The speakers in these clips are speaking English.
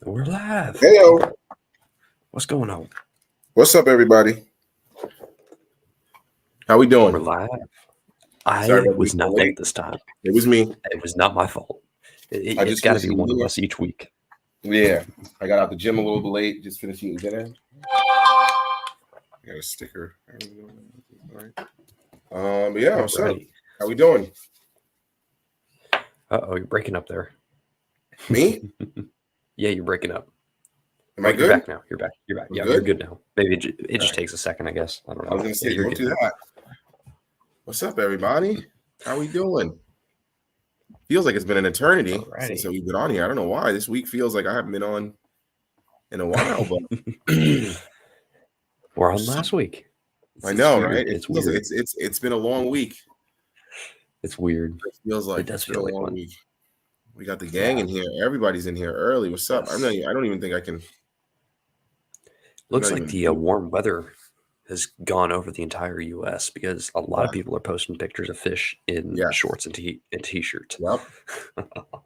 We're live. Heyo. What's going on? What's up, everybody? How we We're doing? live. Sorry I about was being so not there late. this time. It was me. It was not my fault. I It's just got to finished be eating one of dinner. us each week. Yeah, I got out the gym a little bit late. Just finished eating dinner. I got a sticker. All right. But yeah, what's up? Alrighty. How we doing? Uh-oh, you're breaking up there. Me? Yeah, you're breaking up. Am I You're good? back now. You're back. I'm Yeah, good? you're good now. Maybe it just Alright. takes a second, I guess. I don't know. I was gonna say, Yeah, you're don't good do now. that. What's up, everybody? How we doing? Feels like it's been an eternity since Alrighty. we've been on here. I don't know why. This week feels like I haven't been on in a while, but We're on last week. I know, weird. right? It's feels weird. like it's been a long week. It's weird. It feels like It does it's been feel a like long one. week. We got the gang Yeah. in here. Everybody's in here early. What's up? Yes. I don't even think I can. Looks not like even- the warm weather has gone over the entire U.S. because a lot of Yeah. people are posting pictures of fish in Yes. shorts and t-shirts. Yep.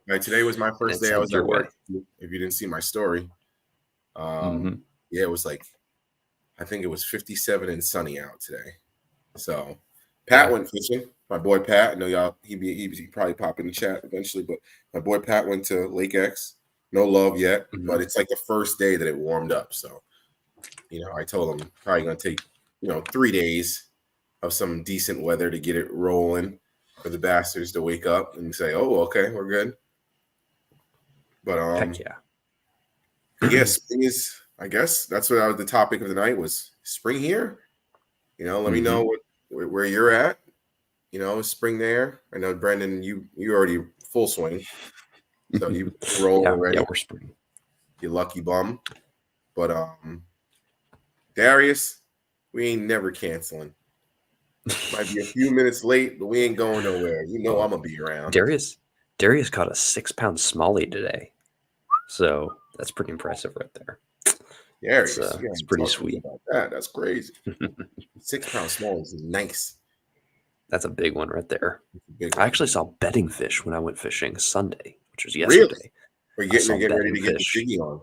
Right, today was my first It's day I was headed your at work. If you didn't see my story, Mhm. yeah, it was like I think it was 57 and sunny out today. So Pat Yeah. went fishing. My boy Pat. I know y'all. He probably pop in the chat eventually, but my boy Pat went to Lake X. No love yet, Mhm. but it's like the first day that it warmed up. So, I told him probably gonna take 3 days of some decent weather to get it rolling for the bastards to wake up and say, "Oh, okay, we're good." But Heck yeah. yeah, spring is. I guess that's what the topic of the night was. Spring here. Let me know where you're at. Is spring there? I know Brendan, you already full swing, so you roll already. Yeah, we're spring. You lucky bum. But Darius, we ain't never canceling. Might be a few minutes late, but we ain't going nowhere. I'm gonna be around. Darius caught a 6-pound smallie today, so that's pretty impressive right there. Darius, It's pretty sweet. About that. That's crazy. 6 pound small is nice. That's a big one right there. Big one. I actually saw bedding fish when I went fishing Sunday, which was yesterday. Really? You're getting ready to get the jiggy on.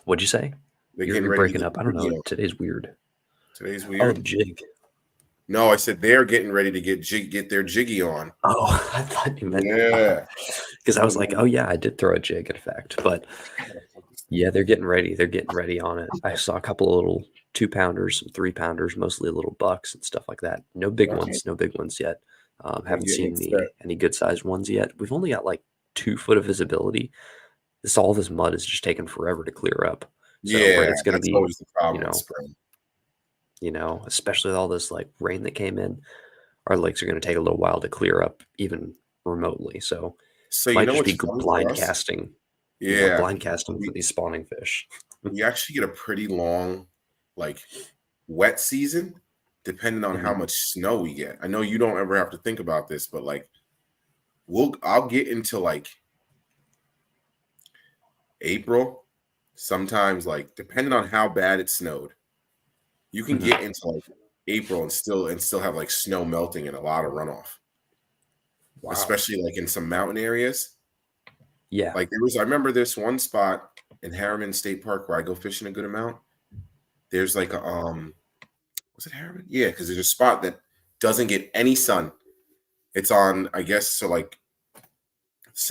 What'd you say? You're breaking up. I don't know. Today's weird. Today's weird. Oh, the jig. No, I said they're getting ready to get their jiggy on. Oh, I thought you meant because I was like, oh yeah, I did throw a jig, in fact. But yeah, they're getting ready. They're getting ready on it. I saw a couple of little 2-pounders, some 3-pounders, mostly little bucks and stuff like that. No big ones yet. Haven't seen any good sized ones yet. We've only got like 2 foot of visibility. All this mud is just taking forever to clear up. So it's going to be always the problem in spring. Especially with all this like rain that came in, our lakes are going to take a little while to clear up, even remotely. So might just be blind casting. Yeah, blind casting for these spawning fish. We actually get a pretty long, like, wet season, depending on how much snow we get. I know you don't ever have to think about this, but like, I'll get into like April, sometimes like depending on how bad it snowed, you can get into like April and still have like snow melting and a lot of runoff. Wow. Especially like in some mountain areas. Yeah. Like I remember this one spot in Harriman State Park where I go fishing a good amount. There's like a was it Harriman? Yeah, because there's a spot that doesn't get any sun. It's on, I guess, so like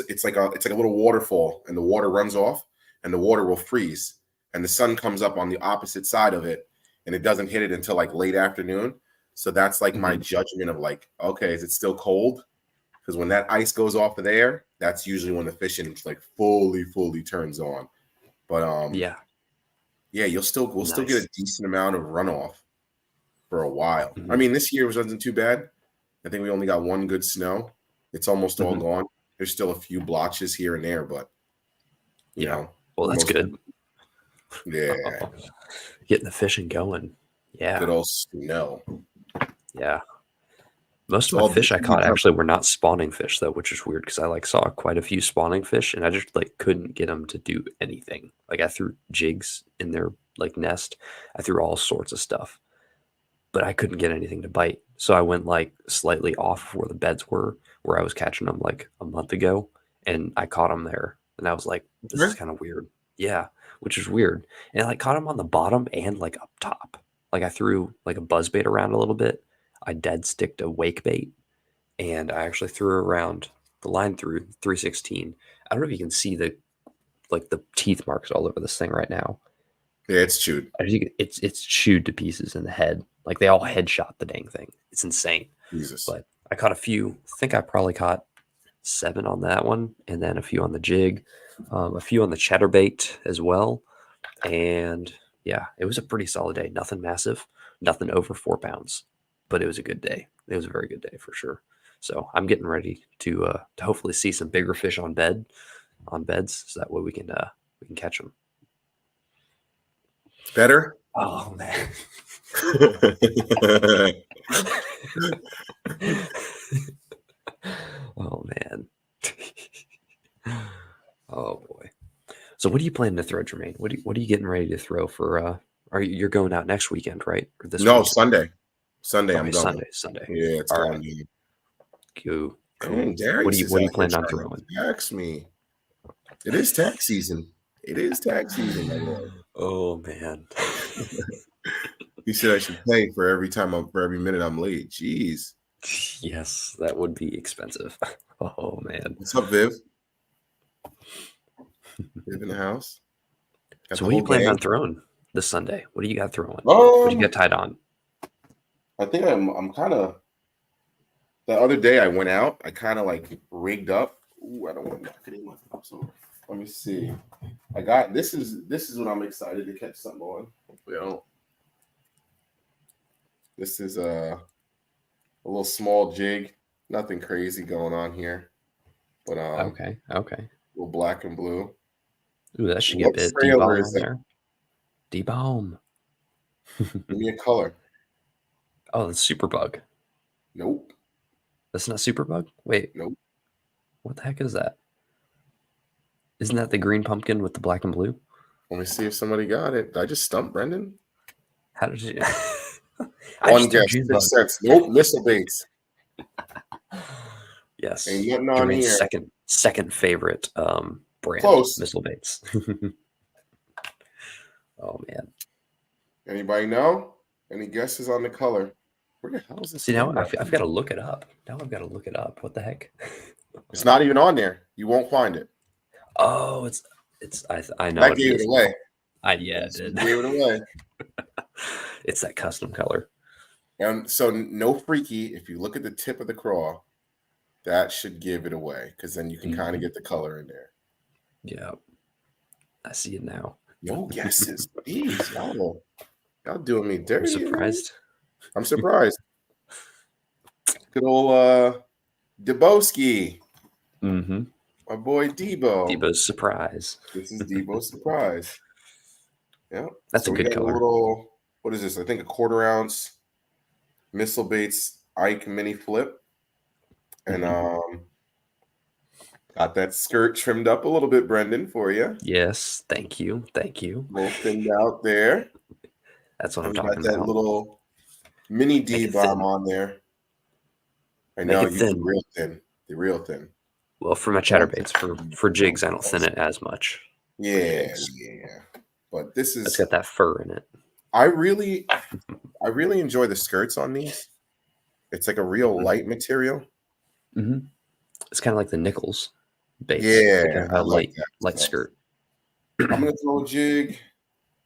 it's like a little waterfall, and the water runs off, and the water will freeze, and the sun comes up on the opposite side of it, and it doesn't hit it until like late afternoon. So that's like my judgment of like, okay, is it still cold? Because when that ice goes off of there, that's usually when the fishing like fully turns on. But yeah, we'll still get a decent amount of runoff for a while. I mean, this year wasn't too bad. I think we only got one good snow. It's almost all gone. There's still a few blotches here and there, but you know. Well, that's good. Yeah. Getting the fishing going. Yeah. Good old snow. Yeah. Most of my fish I caught actually were not spawning fish, though, which is weird because I like saw quite a few spawning fish and I just like couldn't get them to do anything. Like I threw jigs in their like nest. I threw all sorts of stuff, but I couldn't get anything to bite. So I went like slightly off where the beds were, where I was catching them like a month ago, and I caught them there. And I was like, this is kind of weird. Yeah, which is weird. And I like caught him on the bottom and like up top. Like I threw like a buzz bait around a little bit. I dead sticked a wake bait, and I actually threw around the line through 316. I don't know if you can see the like the teeth marks all over this thing right now. Yeah, it's chewed. It's chewed to pieces in the head. Like they all headshot the dang thing. It's insane. Jesus. But I caught a few. I think I probably caught 7 on that one, and then a few on the jig, a few on the chatterbait as well. And yeah, it was a pretty solid day. Nothing massive, nothing over 4 pounds, but it was a good day. It was a very good day for sure. So I'm getting ready to hopefully see some bigger fish on beds, so that way we can catch them. Better? Oh man. Oh man. Oh boy. So what are you planning to throw, Jermaine? What are you getting ready to throw for you're going out next weekend, right? Or this No, weekend? Sunday. Sunday Oh, I'm going. Sunday. Yeah, it's All going. right. Cool. Dang, What Darius is are you out here planning on trying throwing? to tax me. It is tax season. It is tax season, my boy. Oh man. He said I should pay for every minute I'm late. Jeez. Yes, that would be expensive. Oh man. What's up, Viv? Viv in the house. Got So the what are you whole planning on gang. throwing this Sunday? What do you got throwing? What do you got tied on? I think I'm kind of. The other day I went out. I kind of like rigged up. Ooh, I don't want to knock it in. So let me see. I got this is what I'm excited to catch something on. Hopefully I don't. This is a little small jig. Nothing crazy going on here, but Okay. a little black and blue. Ooh, that should get What a bit trailer debone is on that? there. Debone. Give me a color. Oh, that's Superbug. Nope. That's not Superbug? Wait. Nope. What the heck is that? Isn't that the green pumpkin with the black and blue? Let me see if somebody got it. Did I just stump Brendan? How did you? One guess. 6 cents. Nope. Missile baits. Yes. Ain't nothing on Jermaine's here. second favorite brand. Close. Missile baits. Oh man. Anybody know? Any guesses on the color? Where the hell is this? See, now camera? I've got to look it up. Now I've got to look it up. What the heck? It's not even on there. You won't find it. Oh, it's I know That what gave it it is. away. Yeah, it did. Gave it away. It's that custom color. And so no freaky. If you look at the tip of the craw, that should give it away because then you can kind of get the color in there. Yeah, I see it now. No guesses. Jeez, y'all doing me dirty. I'm surprised. I'm surprised. Good old Deboski. Mm-hmm. My boy Debo. Debo's surprise. This is Debo's surprise. Yeah. That's a we good got color. A little, what is this? I think a 1/4 ounce Missile Baits Ike mini flip. And got that skirt trimmed up a little bit, Brendan, for you. Yes, thank you. A little thinned out there. That's what I'm got talking that about. little mini D bomb on there. I know you do real thin. The real thin. Well, for my chatterbaits, for jigs, I don't thin it as much. Yeah. But this is. It's got that fur in it. I really enjoy the skirts on these. It's like a real light material. Mm-hmm. It's kind of like the Nichols baits. Yeah, kind of I like that light stuff. skirt. I'm gonna throw a jig.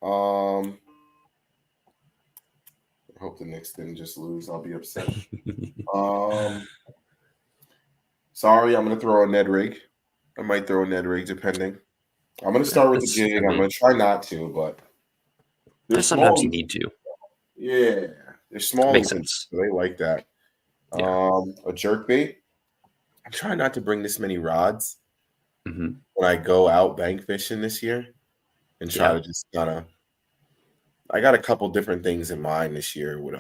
I hope the Knicks didn't just lose. I'll be upset. Sorry, I'm gonna throw a Ned rig. I might throw a Ned rig depending. I'm gonna start with the jig. I'm gonna try not to, but sometimes you need to. Yeah, they're small. Makes sense. So they like that. Yeah. A jerk bait. I'm trying not to bring this many rods when I go out bank fishing this year, and try to just kind of. I got a couple different things in mind this year with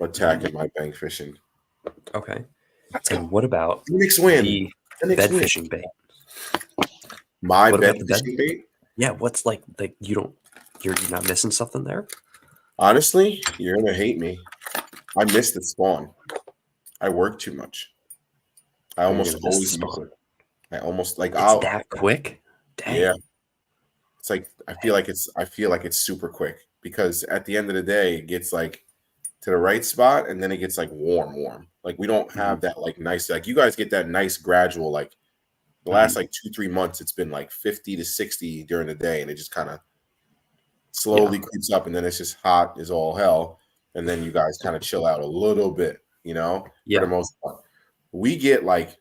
attacking my bank fishing. Okay. And what about Phoenix win? The bed fishing bait? My bed fishing bait? Yeah. What's like you're not missing something there? Honestly, you're gonna hate me. I missed the spawn. I work too much. I almost always miss it. I almost like it's that quick. Dang. Yeah. It's like I feel like it's super quick because at the end of the day, it gets like to the right spot and then it gets like warm. Like we don't have that like nice, like you guys get that nice gradual, like the last like 2-3 months, it's been like 50 to 60 during the day, and it just kind of slowly creeps up, and then it's just hot as all hell. And then you guys kind of chill out a little bit, for the most part. We get like,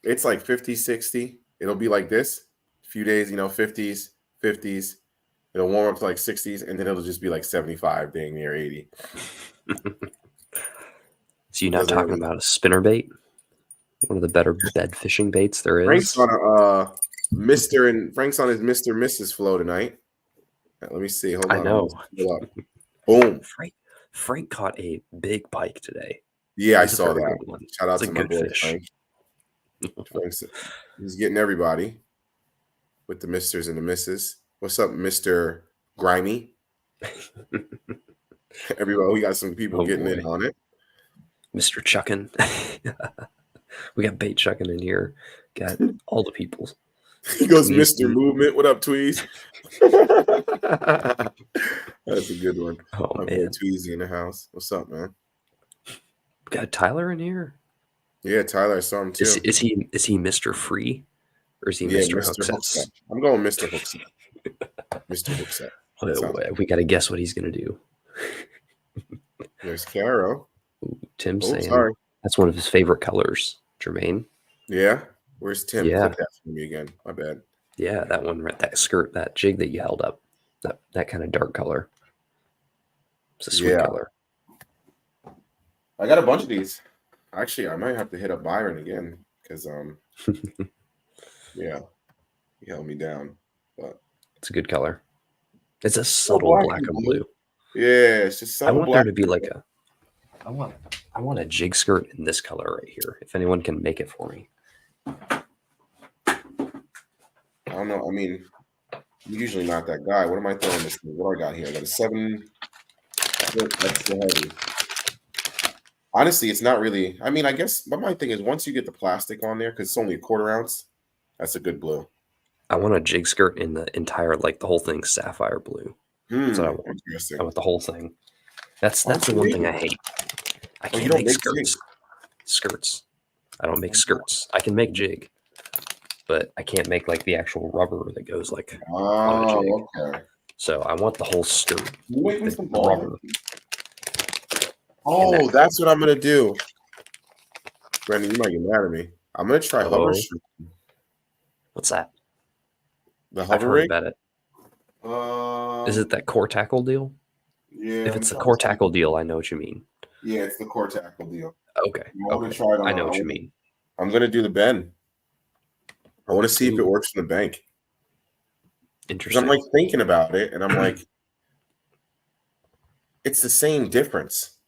it's like 50, 60. It'll be like this a few days, 50s, 50s. It'll warm up to like 60s, and then it'll just be like 75, dang near 80. So you're not talking about a spinnerbait? One of the better bed fishing baits there is. Frank's on a Frank's on his Mr. Mrs. flow tonight. Let me see. Hold on. I know. Boom. Frank caught a big pike today. Yeah, I saw that. Shout out to my boy Frank. He's getting everybody with the misters and the misses. What's up, Mr. Grimy? Everybody, we got some people getting in on it. Mr. Chuckin. We got bait chucking in here. Got all the people. He goes, Mr. Movement. What up, Tweez? That's a good one. Oh, my man. boy Tweezy in the house. What's up, man? Got Tyler in here. Yeah, Tyler, I saw him too. Is he Mr. Free, or is he Mr. Hookset? I'm going Mr. Hookset. Mr. Hookset. We got to guess what he's going to do. There's Caro. Tim saying that's one of his favorite colors, Jermaine. Yeah. Where's Tim? Yeah. Click that for me again. My bad. Yeah, that one, that skirt, that jig that you held up, that kind of dark color. It's a sweet color. I got a bunch of these. Actually, I might have to hit up Byron again because yeah, he held me down. But it's a good color. It's a subtle black and blue. Yeah, it's just subtle. I want there to be like a. I want a jig skirt in this color right here. If anyone can make it for me. I don't know. I mean, I'm usually not that guy. What am I throwing this? What I got here? I got a 7. That's the heavy. Honestly, it's not really. I mean, I guess. But my thing is, once you get the plastic on there, because it's only a 1/4 ounce, that's a good blue. I want a jig skirt in the entire, like the whole thing, sapphire blue. So I want the whole thing. That's the one thing I hate. I can't make skirts. I don't make skirts. I can make jig, but I can't make like the actual rubber that goes like on a jig. Okay. So I want the whole skirt. The rubber. Oh, that's what I'm gonna do. Brandon, you might get mad at me. I'm gonna try hover. What's that? The hover rig? About it. Is it that core tackle deal? Yeah. If it's the core tackle deal, I know what you mean. Yeah, it's the core tackle deal. Okay. I know what you mean. I'm gonna do the bend. I want to see if it works in the bank. Interesting. I'm like thinking about it, and I'm like, it's the same difference.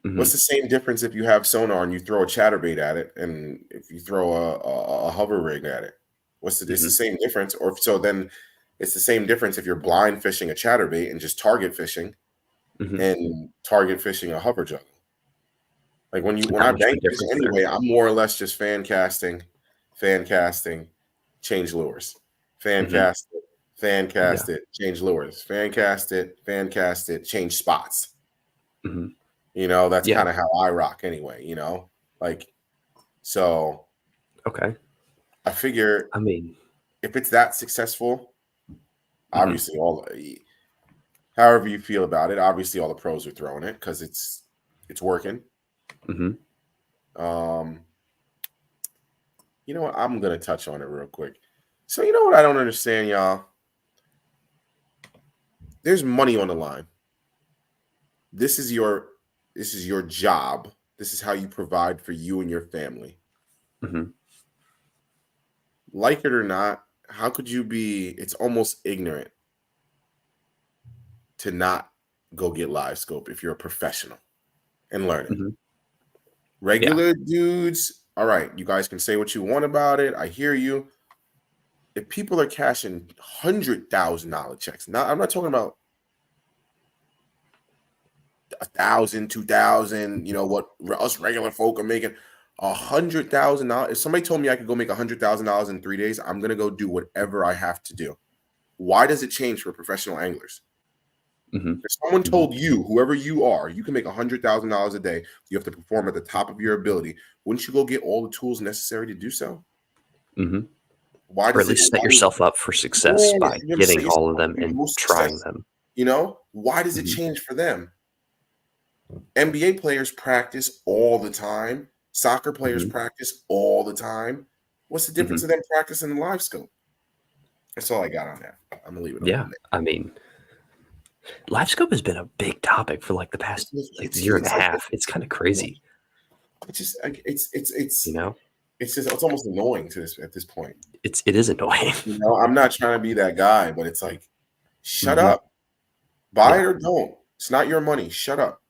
Mm-hmm. What's the same difference if you have sonar and you throw a chatterbait at it, and if you throw a hover rig at it? It's the same difference, or so then it's the same difference if you're blind fishing a chatterbait and just target fishing, and target fishing a hover juggle. Like when I bank fish anyway, I'm more or less just fan casting, change lures, fan cast it, change lures, fan cast it, change spots. That's kind of how I rock anyway, like, so. Okay. I figure, if it's that successful, obviously however you feel about it, obviously all the pros are throwing it because it's working. You know what? I'm going to touch on it real quick. So you know what I don't understand, y'all? There's money on the line. This is your job. This is how you provide for you and your family. Like it or not, how could you be? It's almost ignorant to not go get live scope if you're a professional and learn it. Regular dudes, all right, you guys can say what you want about it. I hear you. If people are cashing $100,000 checks, now I'm not talking about 1,000, 2,000, what us regular folk are making. $100,000. If somebody told me I could go make $100,000 in 3 days, I'm gonna go do whatever I have to do. Why does it change for professional anglers? Mm-hmm. If someone told you, whoever you are, you can make $100,000 a day, you have to perform at the top of your ability. Wouldn't you go get all the tools necessary to do so? Mm-hmm. Why Or does at least set yourself up for success by getting all of them and trying them. You know, why does it change for them? NBA players practice all the time. Soccer players practice all the time. What's the difference of them practicing in live scope? That's all I got on that. I'm gonna leave it. Yeah, I mean, live scope has been a big topic for like the past year and a half. It's kind of crazy. It's just it's you know, it's almost annoying to this at this point. It is annoying. You know, I'm not trying to be that guy, but it's like, shut up, buy it or don't. It's not your money. Shut up.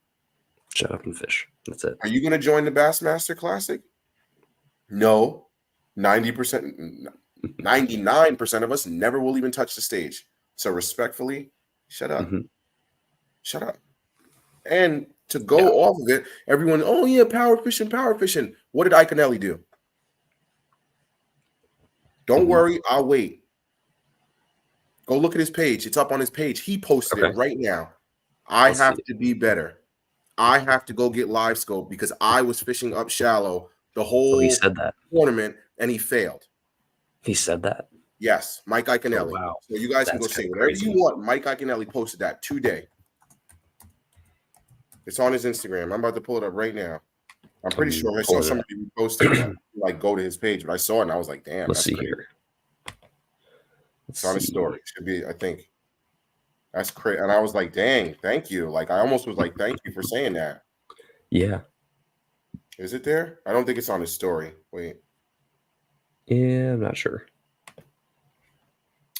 Shut up and fish. That's it. Are you going to join the Bassmaster Classic? No. 90%, 99% of us never will even touch the stage. So respectfully, shut up. Shut up. And to go off of it, everyone, oh yeah, power fishing. What did Iaconelli do? Don't worry, I'll wait. Go look at his page. It's up on his page. He posted it right now. I have to be better. I have to go get live scope because I was fishing up shallow the whole he said that. tournament and he failed. He said that? Yes, Mike Iaconelli. Oh, wow. So you guys can go say whatever you want. Mike Iaconelli posted that today. It's on his Instagram. I'm about to pull it up right now. I'm pretty sure I saw somebody reposted like go to his page, but I saw it and I was like, damn. Let's see here. It's on his story. It should be, I think. That's crazy. And I was like, dang, thank you. Like I almost was like, thank you for saying that. Yeah. Is it there? I don't think it's on his story. Wait. Yeah, I'm not sure.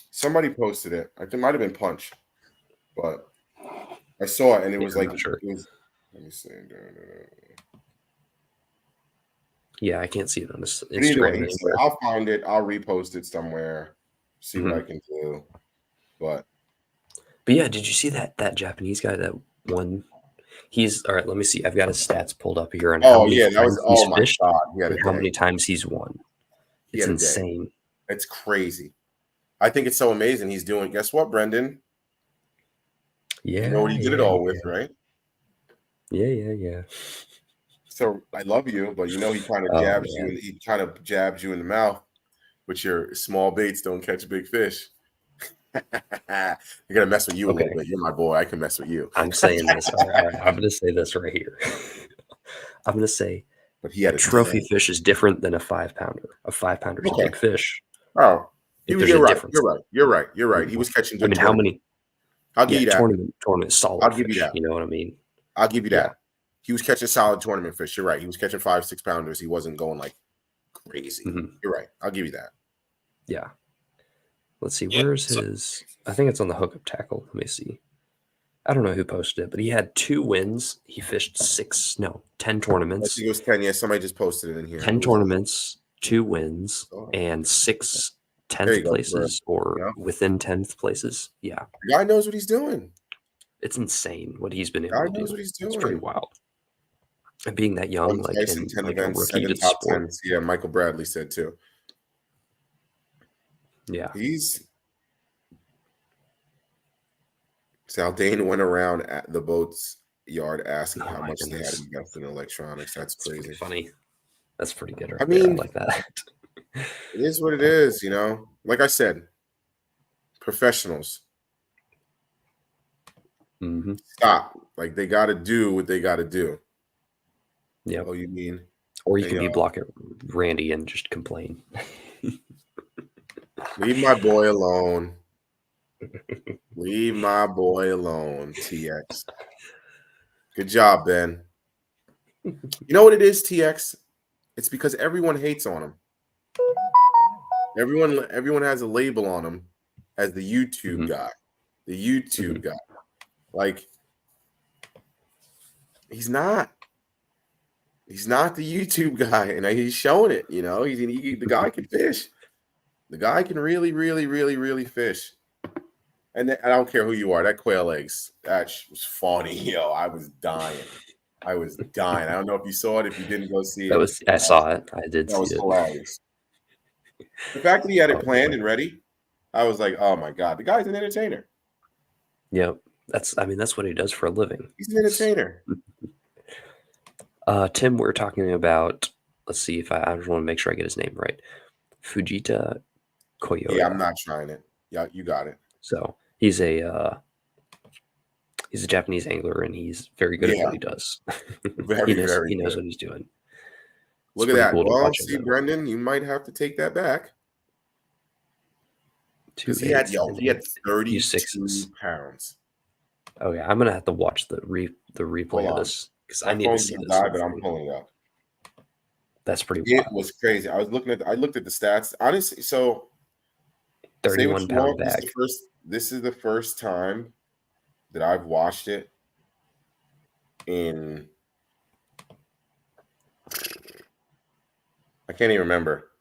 Somebody posted it. I think it might have been Punch, but I saw it and it was like, sure. Let me see. Yeah, I can't see it on this Instagram anyway, I'll find it. I'll repost it somewhere. See what I can do. But yeah, did you see that Japanese guy that won? He's all right. Let me see. I've got his stats pulled up here. And that was my god. And how many times he's won? It's insane. It's crazy. I think it's so amazing. He's doing. Guess what, Brendan? Yeah, you know what he did it all with, right? Yeah. So I love you, but you know he kind of jabs you, and he kind of jabs you in the mouth. But your small baits don't catch big fish. I gotta mess with you a little bit. You're my boy. I can mess with you. I'm saying this. All right, I'm gonna say this right here. I'm gonna say, but he had a trophy fish is different than a 5-pounder. A 5-pounder is a big fish. Oh, you're right. You're right. He was catching good. I mean, how many? I'll give you that. Tournament solid. I'll give you that. You know what I mean? I'll give you that. He was catching solid tournament fish. You're right. He was catching 5-6 pounders. He wasn't going like crazy. You're right. I'll give you that. Yeah. Let's see. Where's his? I think it's on the hookup tackle. Let me see. I don't know who posted it, but he had 2 wins. He fished 10 tournaments. I think it was 10. Yeah, somebody just posted it in here. 10 tournaments, 2 wins, and 6 10th places or within 10th places. Yeah. The guy knows what he's doing. It's insane what he's been able to do. Knows what he's doing. It's pretty wild. And being that young, like, in 10 like events, a repeated sport. 10s. Yeah, Michael Bradley said too. Yeah. Zaldain went around at the boat's yard asking how much they had invested in electronics. That's crazy. Funny. That's pretty good. I mean, like that. It is what it is, you know. Like I said, professionals. Stop. Like they got to do what they got to do. Yeah. Oh, you mean? Or you can be blocking Randy and just complain. Leave my boy alone. Leave my boy alone, TX. Good job, Ben. You know what it is, TX? It's because everyone hates on him. Everyone has a label on him as the YouTube guy. The YouTube guy. Like, he's not. He's not the YouTube guy, and he's showing it. You know, the guy can fish. The guy can really, really, really, really fish. And I don't care who you are. That quail eggs, that was funny. Yo, I was dying. I was dying. I don't know if you saw it. If you didn't go see That it, was I saw it. I did that see was it. hilarious. The fact that he had it Oh, planned boy. and ready, I was like, oh my God, the guy's an entertainer. Yep. That's what he does for a living. He's an entertainer. Tim, we're talking about, let's see if I just want to make sure I get his name right. Fujita Koyoya. Yeah, I'm not trying it. Yeah, you got it. So he's a Japanese angler, and he's very good at Yeah. what he does. Very, very he knows good. what he's doing. Look It's at pretty that. cool to Well, watch him, see, though. Brendan, you might have to take that back. Because he had 32 sixes. pounds. Oh yeah, I'm gonna have to watch the replay Hold of on. this because I My need to phone's see gonna this. die, but I'm pulling it up. That's pretty It wild. was crazy. I looked at the stats. Honestly, so say what 31 you pound want. bag. This is the first time that I've watched it in, I can't even remember.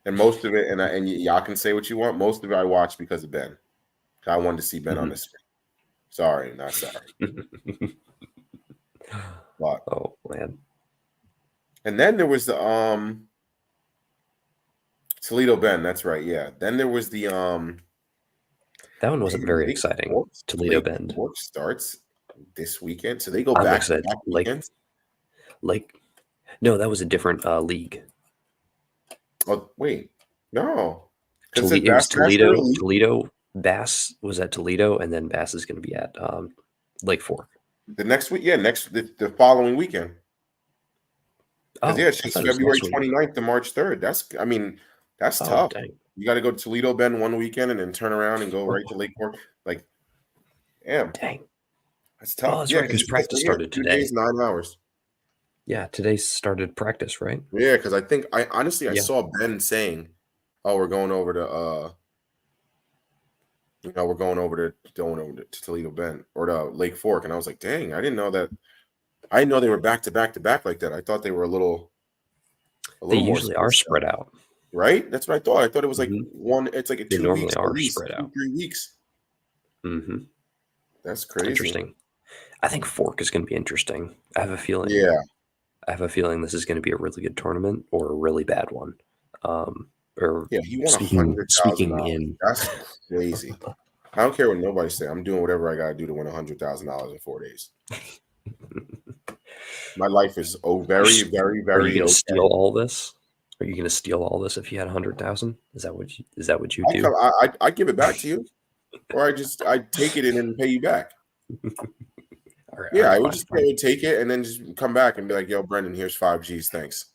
And most of it, and y'all can say what you want. Most of it I watched because of Ben. I wanted to see Ben on the screen. Sorry, not sorry. But Oh man. and then there was the Toledo Bend. That's right. Yeah. Then there was the That one wasn't very Lake exciting. Fork, Toledo Lake Bend. Fork starts this weekend, so they go I'm back excited. to back weekends. No, that was a different league. Oh wait, no. It was Toledo. Bass was at Toledo, and then Bass is going to be at Lake Fork. The next week, yeah, the following weekend. Because yeah, it's just February 29th to March 3rd. That's tough. Dang. You got to go to Toledo Bend one weekend and then turn around and go right to Lake Fork. Like, damn, dang, that's tough. Oh, that's right, because practice started 2 today. days, 9 hours. Yeah, today started practice, right? Yeah, because I saw Ben saying, "Oh, we're going over to Toledo Bend or to Lake Fork," and I was like, "Dang, I didn't know that. I didn't know they were back to back to back like that. I thought they were a little They more usually are spread out, right? That's what I thought. I thought it was like one. It's like they 2 normally weeks, are at least spread out. 3 weeks. Mm-hmm. That's crazy. Interesting. I think Fork is going to be interesting. I have a feeling. Yeah. I have a feeling this is going to be a really good tournament or a really bad one. He won $100,000. That's crazy. I don't care what nobody say. I'm doing whatever I got to do to win $100,000 in 4 days. My life is very, very, very. Are you going to steal all this? Are you going to steal all this if you had 100,000? Is that what you do? I give it back to you, or I take it and then pay you back. I would just take it and then just come back and be like, "Yo, Brendan, here's 5 G's, thanks."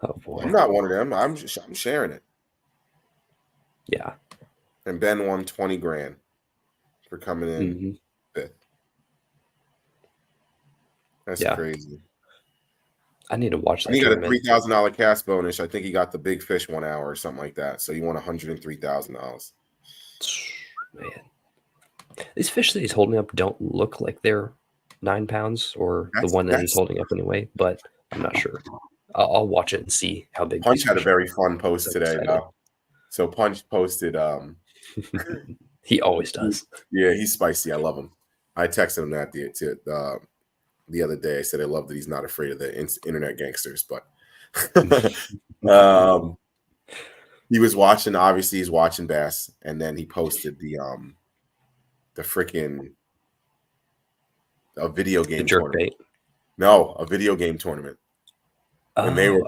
Oh boy, I'm not one of them. I'm sharing it. Yeah. And Ben won 20 grand for coming in 5th. That's crazy. I need to watch that. And he got a $3,000 cash bonus. I think he got the big fish 1 hour or something like that. So he won $103,000. Man, these fish that he's holding up don't look like they're 9 pounds, or the one that he's holding up anyway. But I'm not sure. I'll watch it and see how big. Punch had a very fun post today, though. So Punch posted. He always does. Yeah, he's spicy. I love him. I texted him that the other day. I said I love that he's not afraid of the internet gangsters, but he was watching. Obviously, he's watching bass, and then he posted a video game tournament. No, a video game tournament. And they were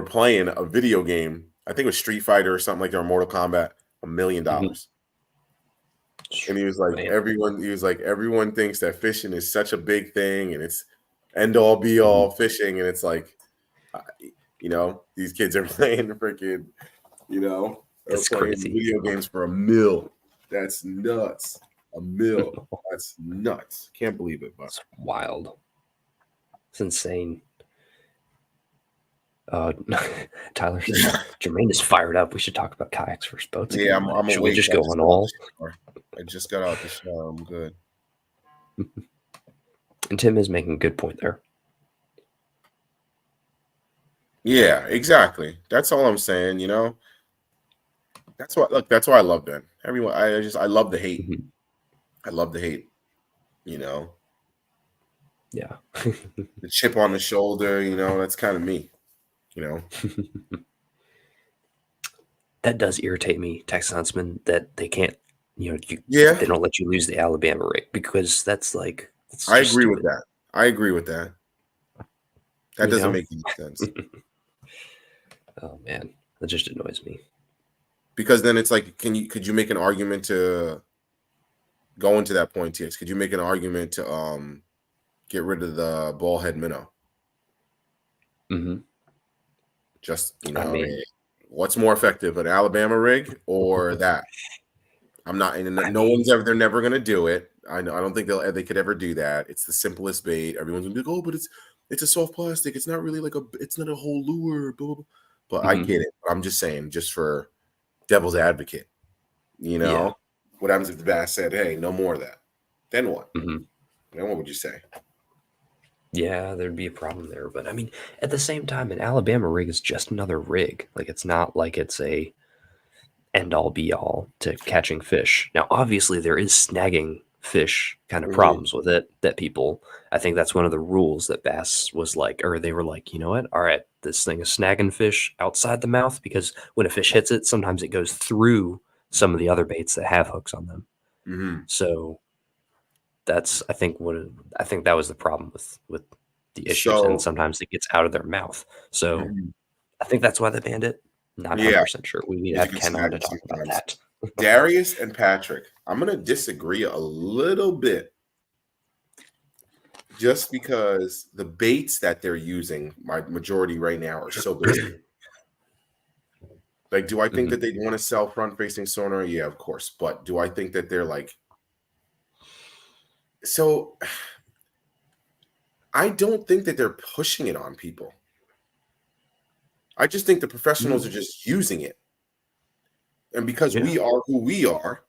playing a video game. I think it was Street Fighter or something like that, or Mortal Kombat. $1 million. And he was like, everyone thinks that fishing is such a big thing, and it's end all be all fishing, and it's like, these kids are playing freaking, it's crazy video games for $1 million. That's nuts. $1 million. That's nuts. Can't believe it, but it's wild. It's insane. Tyler says, Jermaine is fired up. We should talk about kayaks versus boats. Yeah, I'm should we just go on all? I just got out the shower. I'm good. And Tim is making a good point there. Yeah, exactly. That's all I'm saying. That's why I love Ben. Everyone, I love the hate. I love the hate. Yeah. The chip on the shoulder, that's kind of me, you know. That does irritate me, Texas Huntsman, that they can't, Yeah, they don't let you lose the Alabama rig because that's I just agree with stupid, that. I agree with that. That you doesn't know? make any sense. Oh man, that just annoys me. Because then it's like, could you make an argument to go into that point, TX? Could you make an argument to get rid of the ball head minnow? Hmm. Just, I mean, what's more effective, an Alabama rig or that? I'm not, and I no mean, one's ever, they're never going to do it. I know, I don't think they could ever do that. It's the simplest bait. Everyone's going to be like, oh, but it's a soft plastic. It's not really it's not a whole lure, blah, blah, blah. But I mhm, get it. I'm just saying, just for devil's advocate, yeah. what happens if the bass said, hey, no more of that? Then what? Hmm. Then what would you say? Yeah, there'd be a problem there. But I mean, at the same time, an Alabama rig is just another rig. Like it's not like it's a end all be all to catching fish. Now, obviously, there is snagging fish kind of Mhm. problems with it that people, I think that's one of the rules that Bass was like, or they were like, you know what? All right, this thing is snagging fish outside the mouth because when a fish hits it, sometimes it goes through some of the other baits that have hooks on them. Mhm. So that's, I think that was the problem with the issues, and So, sometimes it gets out of their mouth. So mhm. I think that's why they banned it. Not Yeah, 100% sure. We need to because you have can Ken on snag to it talk about sometimes. that. Darius and Patrick, I'm going to disagree a little bit just because the baits that they're using, my majority right now, are so basic. Like, do I think Mhm. that they want to sell front facing sonar? Yeah, of course. But do I think that they're like, so I don't think that they're pushing it on people. I just think the professionals are Mm, just using it. And because yeah. we are who we are,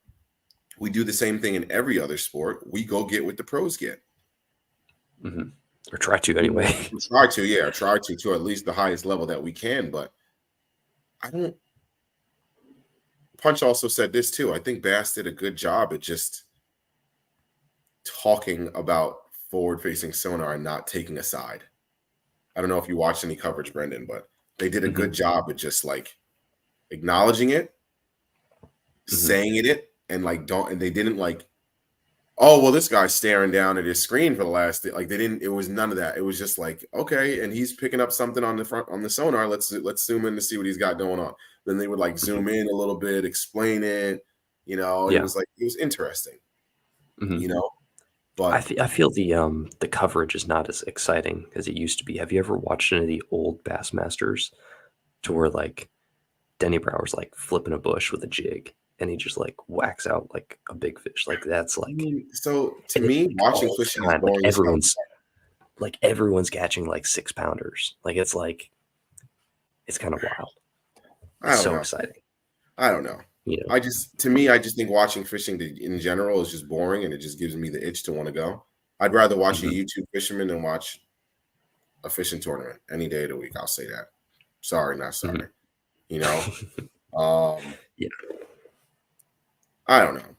we do the same thing in every other sport. We go get what the pros get. Mhm. Or try to anyway. We try to, yeah, try to at least the highest level that we can. But I don't. Punch also said this too. I think Bass did a good job at just talking about forward facing sonar and not taking a side. I don't know if you watched any coverage, Brendan, but they did a good Mhm. job at just like acknowledging it, Mhm. saying it, and like don't, and they didn't like, oh well, this guy's staring down at his screen for the last, like they didn't. It was none of that. It was just like, okay, and he's picking up something on the front on the sonar. Let's zoom in to see what he's got going on. Then they would like Mhm. zoom in a little bit, explain it. It Yeah. was like it was interesting. Mhm. You know, but I feel the coverage is not as exciting as it used to be. Have you ever watched any of the old Bassmasters to where like Denny Brower's like flipping a bush with a jig and he just like whacks out like a big fish? Like that's I like, mean, so to and it's me, like watching all fishing the is time. boring as hell. Like everyone's catching like 6 pounders. Like it's kind of wild. I It's don't so know. exciting, I don't know. you know. I just think watching fishing in general is just boring, and it just gives me the itch to want to go. I'd rather watch a Mhm. YouTube fisherman than watch a fishing tournament any day of the week. I'll say that. Sorry, not Mhm. sorry. You know, um, Yeah. I don't know.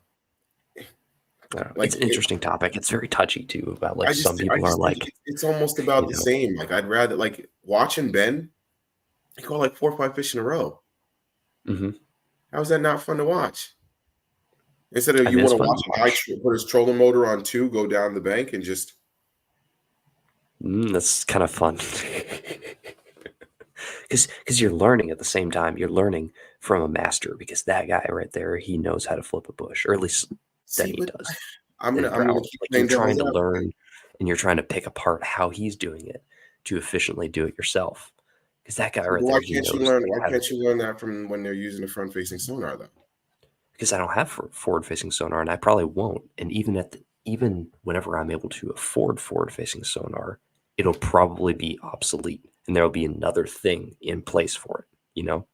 I don't know. It's Like an it, interesting topic. It's very touchy too about like some I people are just think like, it's almost about you the know, same. Like I'd rather like watching Ben. He caught like 4 or 5 fish in a row. mhm. How is that not fun to watch? Instead of I you mean, want it's to fun watch to a guy watch. put his trolling motor on 2, go down the bank, and just That's kind of fun. Because you're learning at the same time. You're learning from a master because that guy right there, he knows how to flip a bush, or at least see. Denny But does. I'm Denny gonna Brower. keep Like you're playing trying devil's to advocate. learn and you're trying to pick apart how he's doing it to efficiently do it yourself. Because that guy So right why there, he can't you knows learn? like Why how to. can't you learn that from when they're using the front-facing sonar, though? Because I don't have forward-facing sonar, and I probably won't. And even whenever I'm able to afford forward-facing sonar, it'll probably be obsolete, and there'll be another thing in place for it. You know,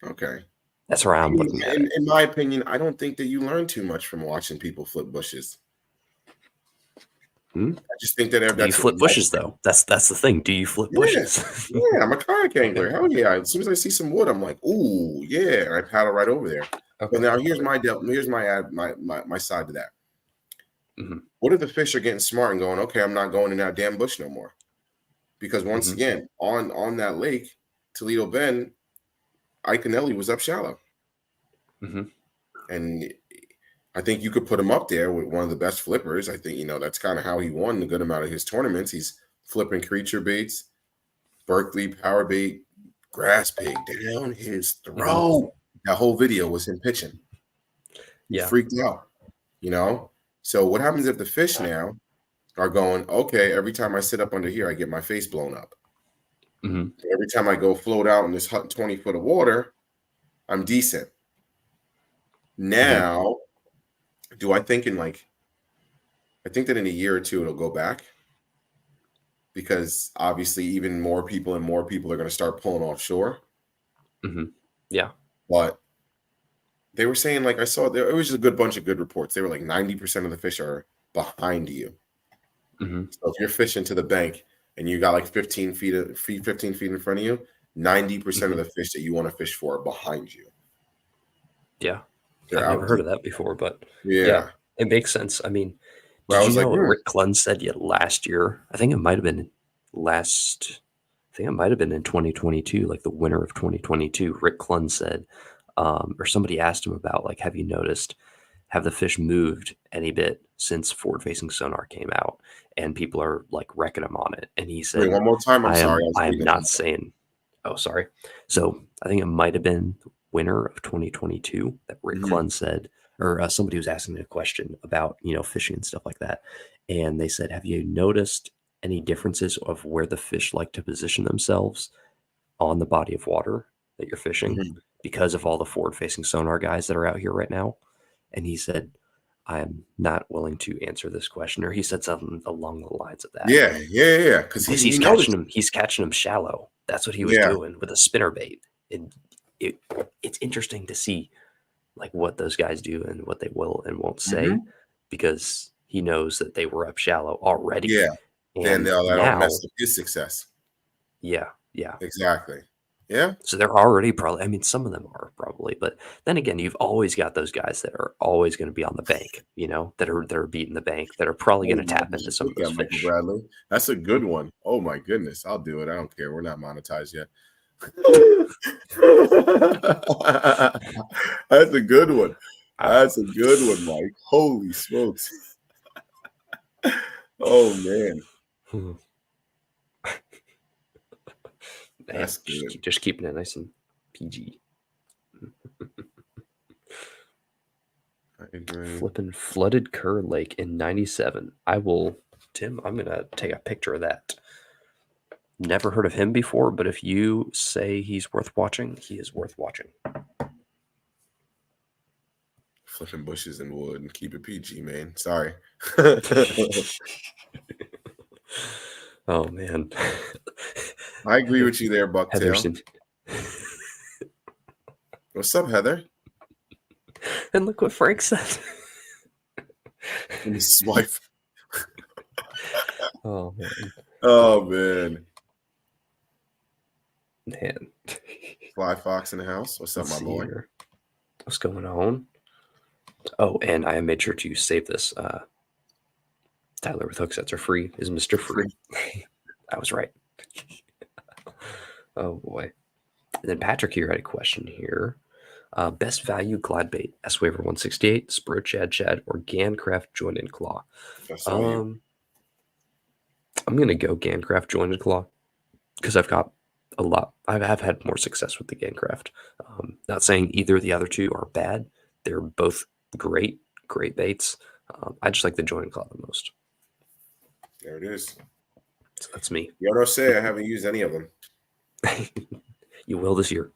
Okay. that's where I I'm mean, looking at it. in my opinion, I don't think that you learn too much from watching people flip bushes. Hmm? I just think that Do you that's what flip bushes though? That's the thing. Do you flip yeah, bushes? yeah. I'm a kayak angler. Hell yeah! As soon as I see some wood, I'm like, ooh, yeah, and I paddle right over there. But Okay. now here's my side to that. What if the fish are getting smart and going, okay, I'm not going in that damn bush no more? Because once again, on that lake, Toledo Bend, Iaconelli was up shallow. And I think you could put him up there with one of the best flippers. I think, that's kind of how he won a good amount of his tournaments. He's flipping creature baits, Berkeley power bait, grass pig down his throat. That whole video was him pitching. He freaked out, So what happens if the fish now are going, okay, every time I sit up under here, I get my face blown up. Every time I go float out in this 20 foot of water, I'm decent. Now, do I think I think that in a year or two, it'll go back. Because obviously even more people are going to start pulling offshore. Yeah. But they were saying, like I saw there, it was just a good bunch of good reports. They were like 90% of the fish are behind you. So if you're fishing to the bank and you got like 15 feet in front of you, 90% of the fish that you want to fish for are behind you. Yeah. I've never heard of that before, but yeah, it makes sense. I mean, did you know what Rick Clunn said last year? I think it might have been in 2022, like the winter of 2022. Rick Clunn said, or somebody asked him about, like, have you noticed, have the fish moved any bit since forward-facing sonar came out? And people are like wrecking him on it. And he said, wait, one more time. I'm sorry. I'm not saying, oh, sorry. So I think it might have been winter of 2022 that Rick Clunn said, or somebody was asking a question about, fishing and stuff like that. And they said, have you noticed any differences of where the fish like to position themselves on the body of water that you're fishing because of all the forward-facing sonar guys that are out here right now? And he said, I'm not willing to answer this question. Or he said something along the lines of that. Yeah. Because he's catching them shallow. That's what he was doing with a spinner bait. And it's interesting to see like what those guys do and what they will and won't say, because he knows that they were up shallow already. Yeah. And that'll mess up his success. Yeah. Exactly. Yeah. So they're already probably, some of them are probably, but then again, you've always got those guys that are always going to be on the bank, that are beating the bank, that are probably going to tap into some of those fish. Michael Bradley. That's a good one. Oh my goodness. I'll do it. I don't care. We're not monetized yet. That's a good one. That's a good one, Mike. Holy smokes. Oh man. That's good. Just keeping it nice and PG. I agree. Flipping flooded Kerr Lake in 97. Tim, I'm going to take a picture of that. Never heard of him before, but if you say he's worth watching, he is worth watching. Flipping bushes and wood and keep it PG, man. Sorry. Oh, man. I agree with you there, Bucktail. What's up, Heather? And look what Frank said. And his wife. Oh, man. Oh, man. Man. Fly Fox in the house. What's up, my boy? Here. What's going on? Oh, and I made sure to save this. Tyler with Hooksets are free is Mr. Free. I was right. Oh, boy. And then Patrick here had a question here. Best value glide bait, S-Waver 168, Spro Chad, or Gancraft Jointed Claw. I'm going to go Gancraft Jointed Claw because I've got a lot. I've had more success with the Gancraft. Not saying either of the other two are bad. They're both great baits. I just like the Jointed Claw the most. There it is. So that's me. You don't say I haven't used any of them. You will this year.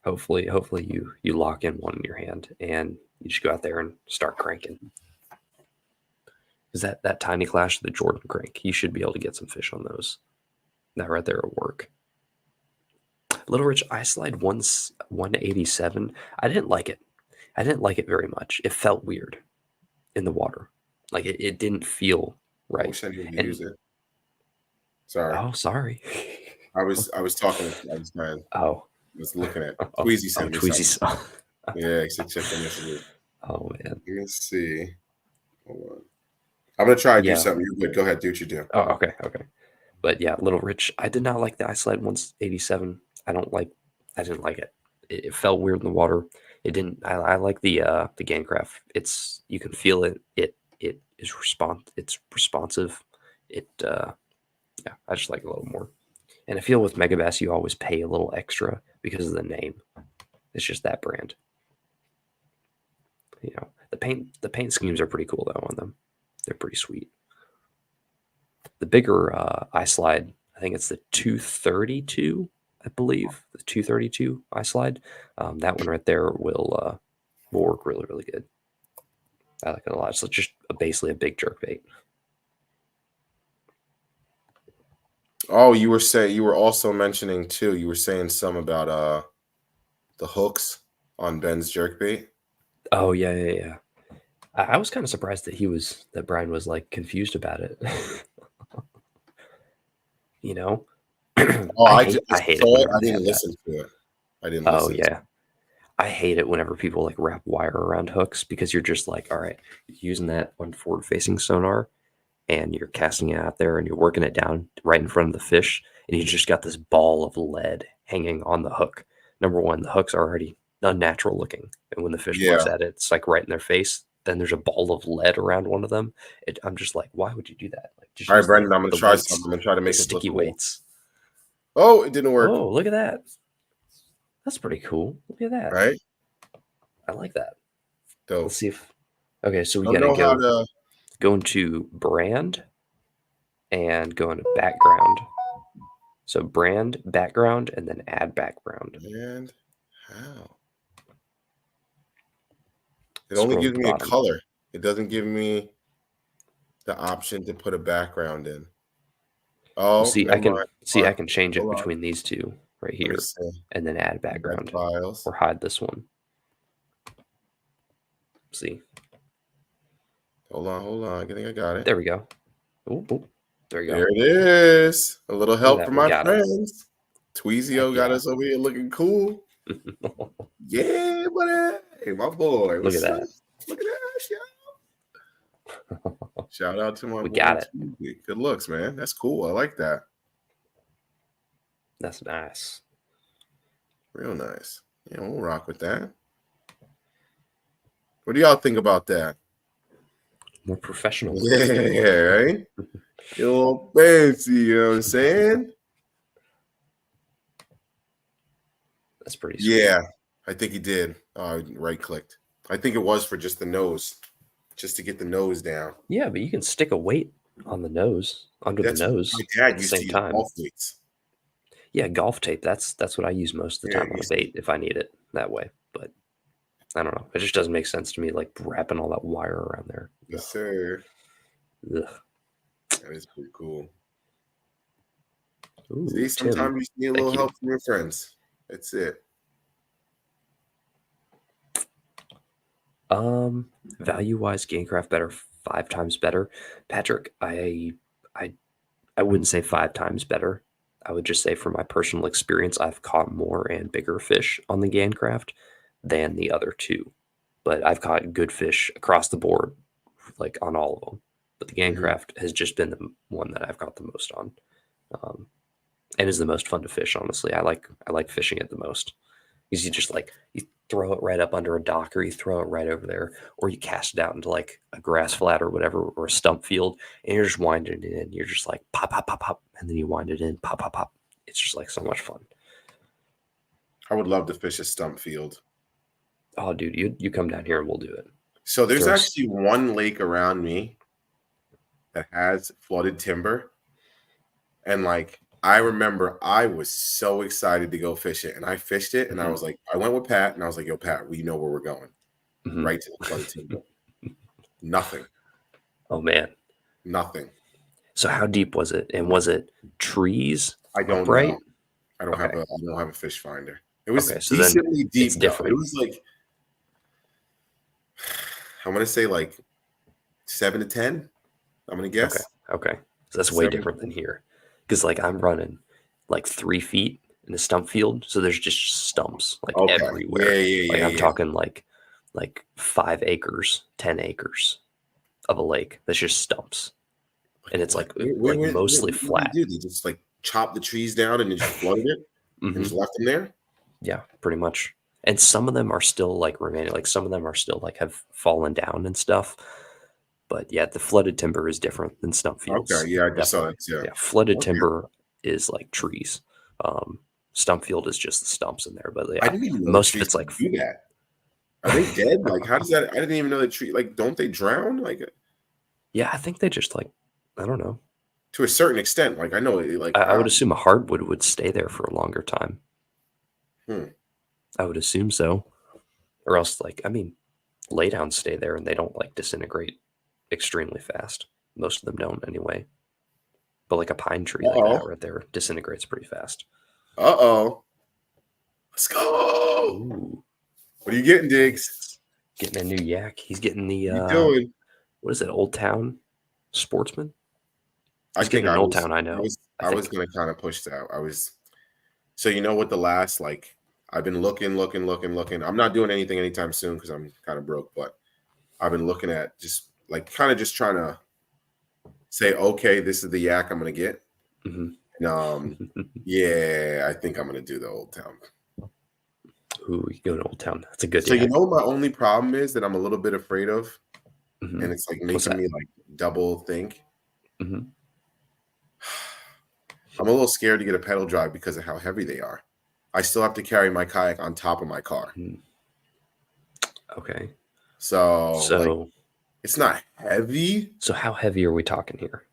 Hopefully you lock in one in your hand and you just go out there and start cranking. Is that Tiny Clash, the Jordan crank? You should be able to get some fish on those. That right there will work. Little Rich Ice Slide 187. I didn't like it. I didn't like it very much. It felt weird in the water. Like it didn't feel right. I wish I didn't use it. Sorry. Oh, sorry. I was talking. I was looking at Tweezy. Tweezy. Yeah, he said check the messages. Oh man. Let me see. Hold on. I'm gonna try to do Yeah. something. You're good. Go ahead. Do what you do. Oh, okay. Okay. But yeah, Little Rich. I did not like the Ice Slide 187. I didn't like it. It felt weird in the water. It didn't. I like the Gangcraft. You can feel it. It is It's responsive. It Yeah. I just like it a little more. And I feel with Megabass you always pay a little extra because of the name. It's just that brand. You know, the paint schemes are pretty cool though on them. They're pretty sweet. The bigger Ice Slide, I think it's the 232, I believe, the 232 Ice Slide. That one right there will work really, really good. I like it a lot. It's just basically a big jerk bait. Oh, you were also mentioning too. You were saying some about the hooks on Ben's jerkbait. Oh yeah. I was kind of surprised that Brian was like confused about it. You know, Oh, I I hate just I hate it saw it. whenever I they didn't have that. listen to it. I didn't Oh listen. yeah, I hate it whenever people like wrap wire around hooks because you're just like, all right, you're using that on forward-facing sonar and you're casting it out there and you're working it down right in front of the fish and you just got this ball of lead hanging on the hook. Number one, the hooks are already unnatural looking, and when the fish looks Yeah. at it, it's like right in their face. Then there's a ball of lead around one of them. I'm just like, why would you do that? Like, just All right, use Brendan. I'm gonna the try weights, something. I'm gonna try to the make this look sticky cool. weights. Oh, it didn't work. Oh, look at that. That's pretty cool. Look at that. Right? I like that. Dope. Let's see if. Okay, so we I don't gotta know how to. go into brand and go into background. So brand, background, and then add background. And how? It only Scroll to gives the me a bottom. color. It doesn't give me the option to put a background in. Oh, Well, see, I never mind. can change it Hold on. between these two right Let me here, see. and then add Red background files. or hide this one. See, Hold on. I think I got it. there we go. Ooh, there you There go. it is. A little help that, from we my got it. friends. Tweezio Heck got yeah. us over here looking cool. Yeah, buddy. Hey, my boy. Look at What's up? that. Look at that. Shout out to my We boy. got it. Tweezy. Good looks, man. That's cool. I like that. That's nice. Real nice. Yeah, we'll rock with that. What do y'all think about that? More professional. Yeah, right? You're a little fancy, you know what I'm saying? That's pretty sweet. Yeah, I think he did. Right clicked. I think it was for just the nose, just to get the nose down. Yeah, but you can stick a weight on the nose, under the nose My at dad the used to same use time. golf weights. Yeah, golf tape. That's what I use most of the Yeah, time on the bait if I need it that way. But I don't know. It just doesn't make sense to me, like wrapping all that wire around there. Yes, sir. Ugh. That is pretty cool. Ooh, See, sometimes Tim, you just need a thank little you. help from your friends. That's it. Value-wise, Gamecraft better, 5 times better. Patrick, I wouldn't say 5 times better. I would just say from my personal experience, I've caught more and bigger fish on the Gamecraft than the other two. But I've caught good fish across the board, like on all of them. But the Gamecraft has just been the one that I've caught the most on, and is the most fun to fish. Honestly, I like fishing it the most because you just like you throw it right up under a dock, or you throw it right over there, or you cast it out into like a grass flat or whatever, or a stump field, and you're just winding it in. You're just like pop, pop, pop, pop, and then you wind it in, pop, pop, pop. It's just like so much fun. I would love to fish a stump field. Oh, dude, you come down here and we'll do it. So there's actually one lake around me that has flooded timber. And like, I remember I was so excited to go fish it. And I fished it and I was like, I went with Pat and I was like, yo, Pat, we know where we're going. Right to the flooded timber. Nothing. Oh man. Nothing. So how deep was it? And was it trees? I don't know. I don't have a fish finder. It was so decently deep. It's different. It was like, I'm gonna say like 7 to 10. I'm gonna guess. Okay. So that's way different than here. Because like I'm running like 3 feet in a stump field. So there's just stumps like everywhere. Yeah. I'm talking like like 5 acres, 10 acres of a lake that's just stumps, and it's like mostly what flat. do? They just like chop the trees down and then just flooded it and just left them there. Yeah, pretty much. And some of them are still like remaining. Like some of them are still like have fallen down and stuff. But yeah, the flooded timber is different than stump fields. Okay, yeah, I just saw definitely. that. Yeah, Flooded okay. timber is like trees. Stump field is just the stumps in there. But yeah, I didn't even know most of it's like do that. Are they dead? Like, how does that? I didn't even know that tree. Like, don't they drown? Like, yeah, I think they just like I don't know. to a certain extent. Like, I know, like I would assume a hardwood would stay there for a longer time. I would assume so, or else like I mean, laydowns stay there and they don't like disintegrate extremely fast. Most of them don't anyway. But like a pine tree like that right there disintegrates pretty fast. Let's go. Ooh. What are you getting, Diggs? Getting a new yak. He's getting the What are you doing? What is it? Old Town Sportsman. I think Old Town. I know. I was going to kind of push that. So you know what? The last like I've been looking. I'm not doing anything anytime soon because I'm kind of broke. But I've been looking at just like kind of just trying to say, okay, this is the yak I'm going to get. And, yeah, I think I'm going to do the Old Town. Ooh, you go to Old Town. That's a good. So yak. You know, my only problem is that I'm a little bit afraid of, and it's like making me like double think. I'm a little scared to get a pedal drive because of how heavy they are. I still have to carry my kayak on top of my car. Okay. So like, it's not heavy. So how heavy are we talking here?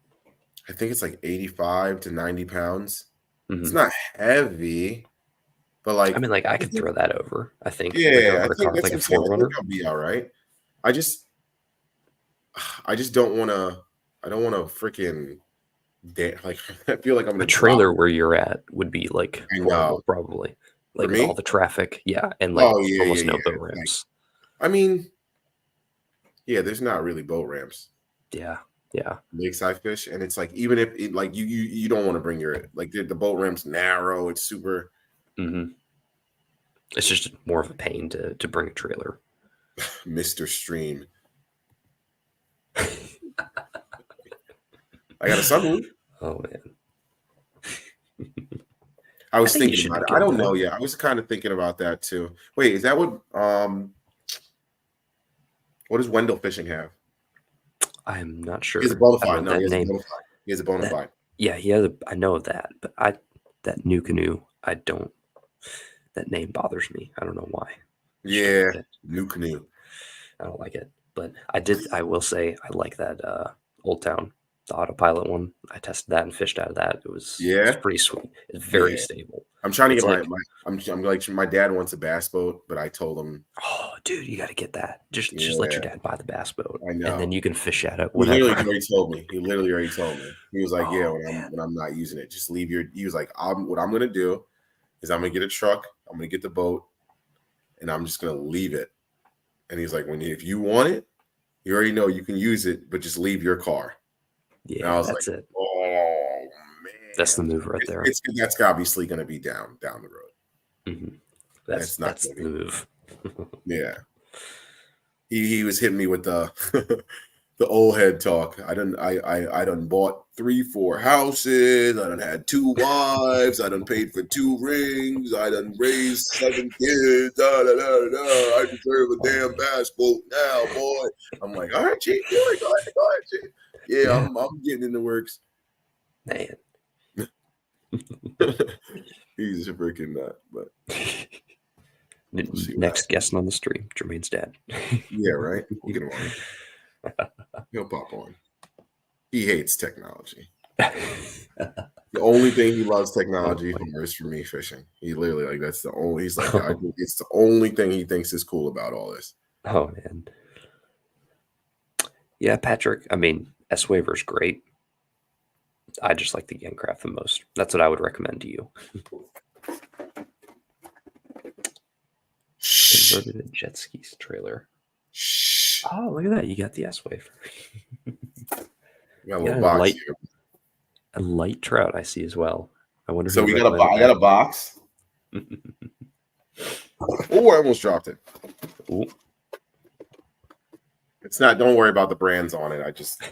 I think it's like 85 to 90 pounds. It's not heavy, but like I mean, like I could throw that over. I think. Yeah, like a I think I'll be all right. I just don't want to. I don't want to freaking. Like I feel like I'm the trailer where you're at would be like horrible, probably like with all the traffic, and like almost no boat ramps. Like, I mean, yeah, there's not really boat ramps. Yeah. Lakeside fish, and it's like even if it, like you don't want to bring your like the boat ramp's narrow. It's super. It's just more of a pain to bring a trailer. Mr. Stream. I got a sunroof. Oh man. I was thinking about it. I don't know. Yeah, I was kind of thinking about that too. Wait, is that what does Wendell Fishing have? I'm not sure. He's a bona fide. No, he has a bona fide. Yeah, he has I know of that, but that new canoe, I don't. That name bothers me. I don't know why. Yeah, new canoe. I don't like it, but I will say I like that Old Town, the autopilot one. I tested that and fished out of that. It was pretty sweet. It's very stable. I'm trying to get I'm like my dad wants a bass boat, but I told him, oh dude, you got to get that. Just let your dad buy the bass boat. I know, and then you can fish at it. He literally already told me. He was like, when I'm not using it, just leave your. He was like, what I'm gonna do is I'm gonna get a truck. I'm gonna get the boat, and I'm just gonna leave it. And he's like, if you want it, you already know you can use it, but just leave your car. Yeah, that's it. Oh man, that's the move right there. That's obviously going to be down the road. That's the move. Yeah, he was hitting me with the the old head talk. I done bought 3-4 houses. I done had 2 wives. I done paid for 2 rings. I done raised 7 kids. I deserve a damn bass boat now, boy. I'm like, all right, Chief. Go ahead, Chief. Yeah, I'm getting in the works. Man. He's a freaking nut, but next guest on the stream, Jermaine's dad. Yeah, right. You get him on. He'll pop on. He hates technology. The only thing he loves technology for is for me fishing. He literally like that's the only. He's like, it's the only thing he thinks is cool about all this. Oh man. Yeah, Patrick. I mean, S-Waver's great. I just like the Yancraft the most. That's what I would recommend to you. Converted jet skis trailer. Oh, look at that! You got the S-Wave. Got a little box here. A light trout I see as well. I wonder. So I got a box. Oh, I almost dropped it. Ooh. It's not. Don't worry about the brands on it. I just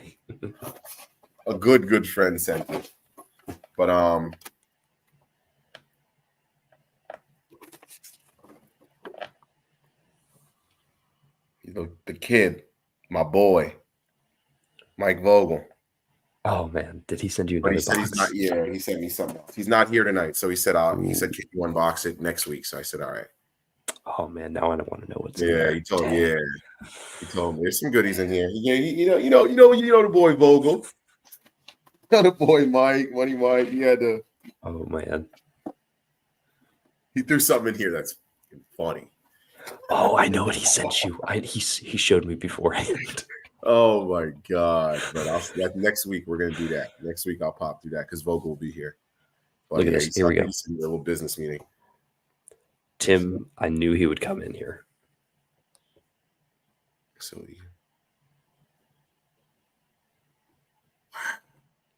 a good friend sent it. But the kid, my boy, Mike Vogel. Oh man, did he send you But another he said box? he's not. Yeah, he sent me something else. He's not here tonight, so he said, "Can you unbox it next week?" So I said, "All right." Oh man, now I don't want to know what's in Yeah, there. he told me. Yeah, he told me there's some goodies in here. Yeah, you know the boy Vogel, the boy Mike, Money Mike. He had to. Oh man. He threw something in here that's funny. Oh, I know what he sent you. He showed me beforehand. Oh my god! But next week we're gonna do that. Next week I'll pop through that because Vogel will be here. But Look at this. Here we go. A little business meeting. Tim, I knew he would come in here. So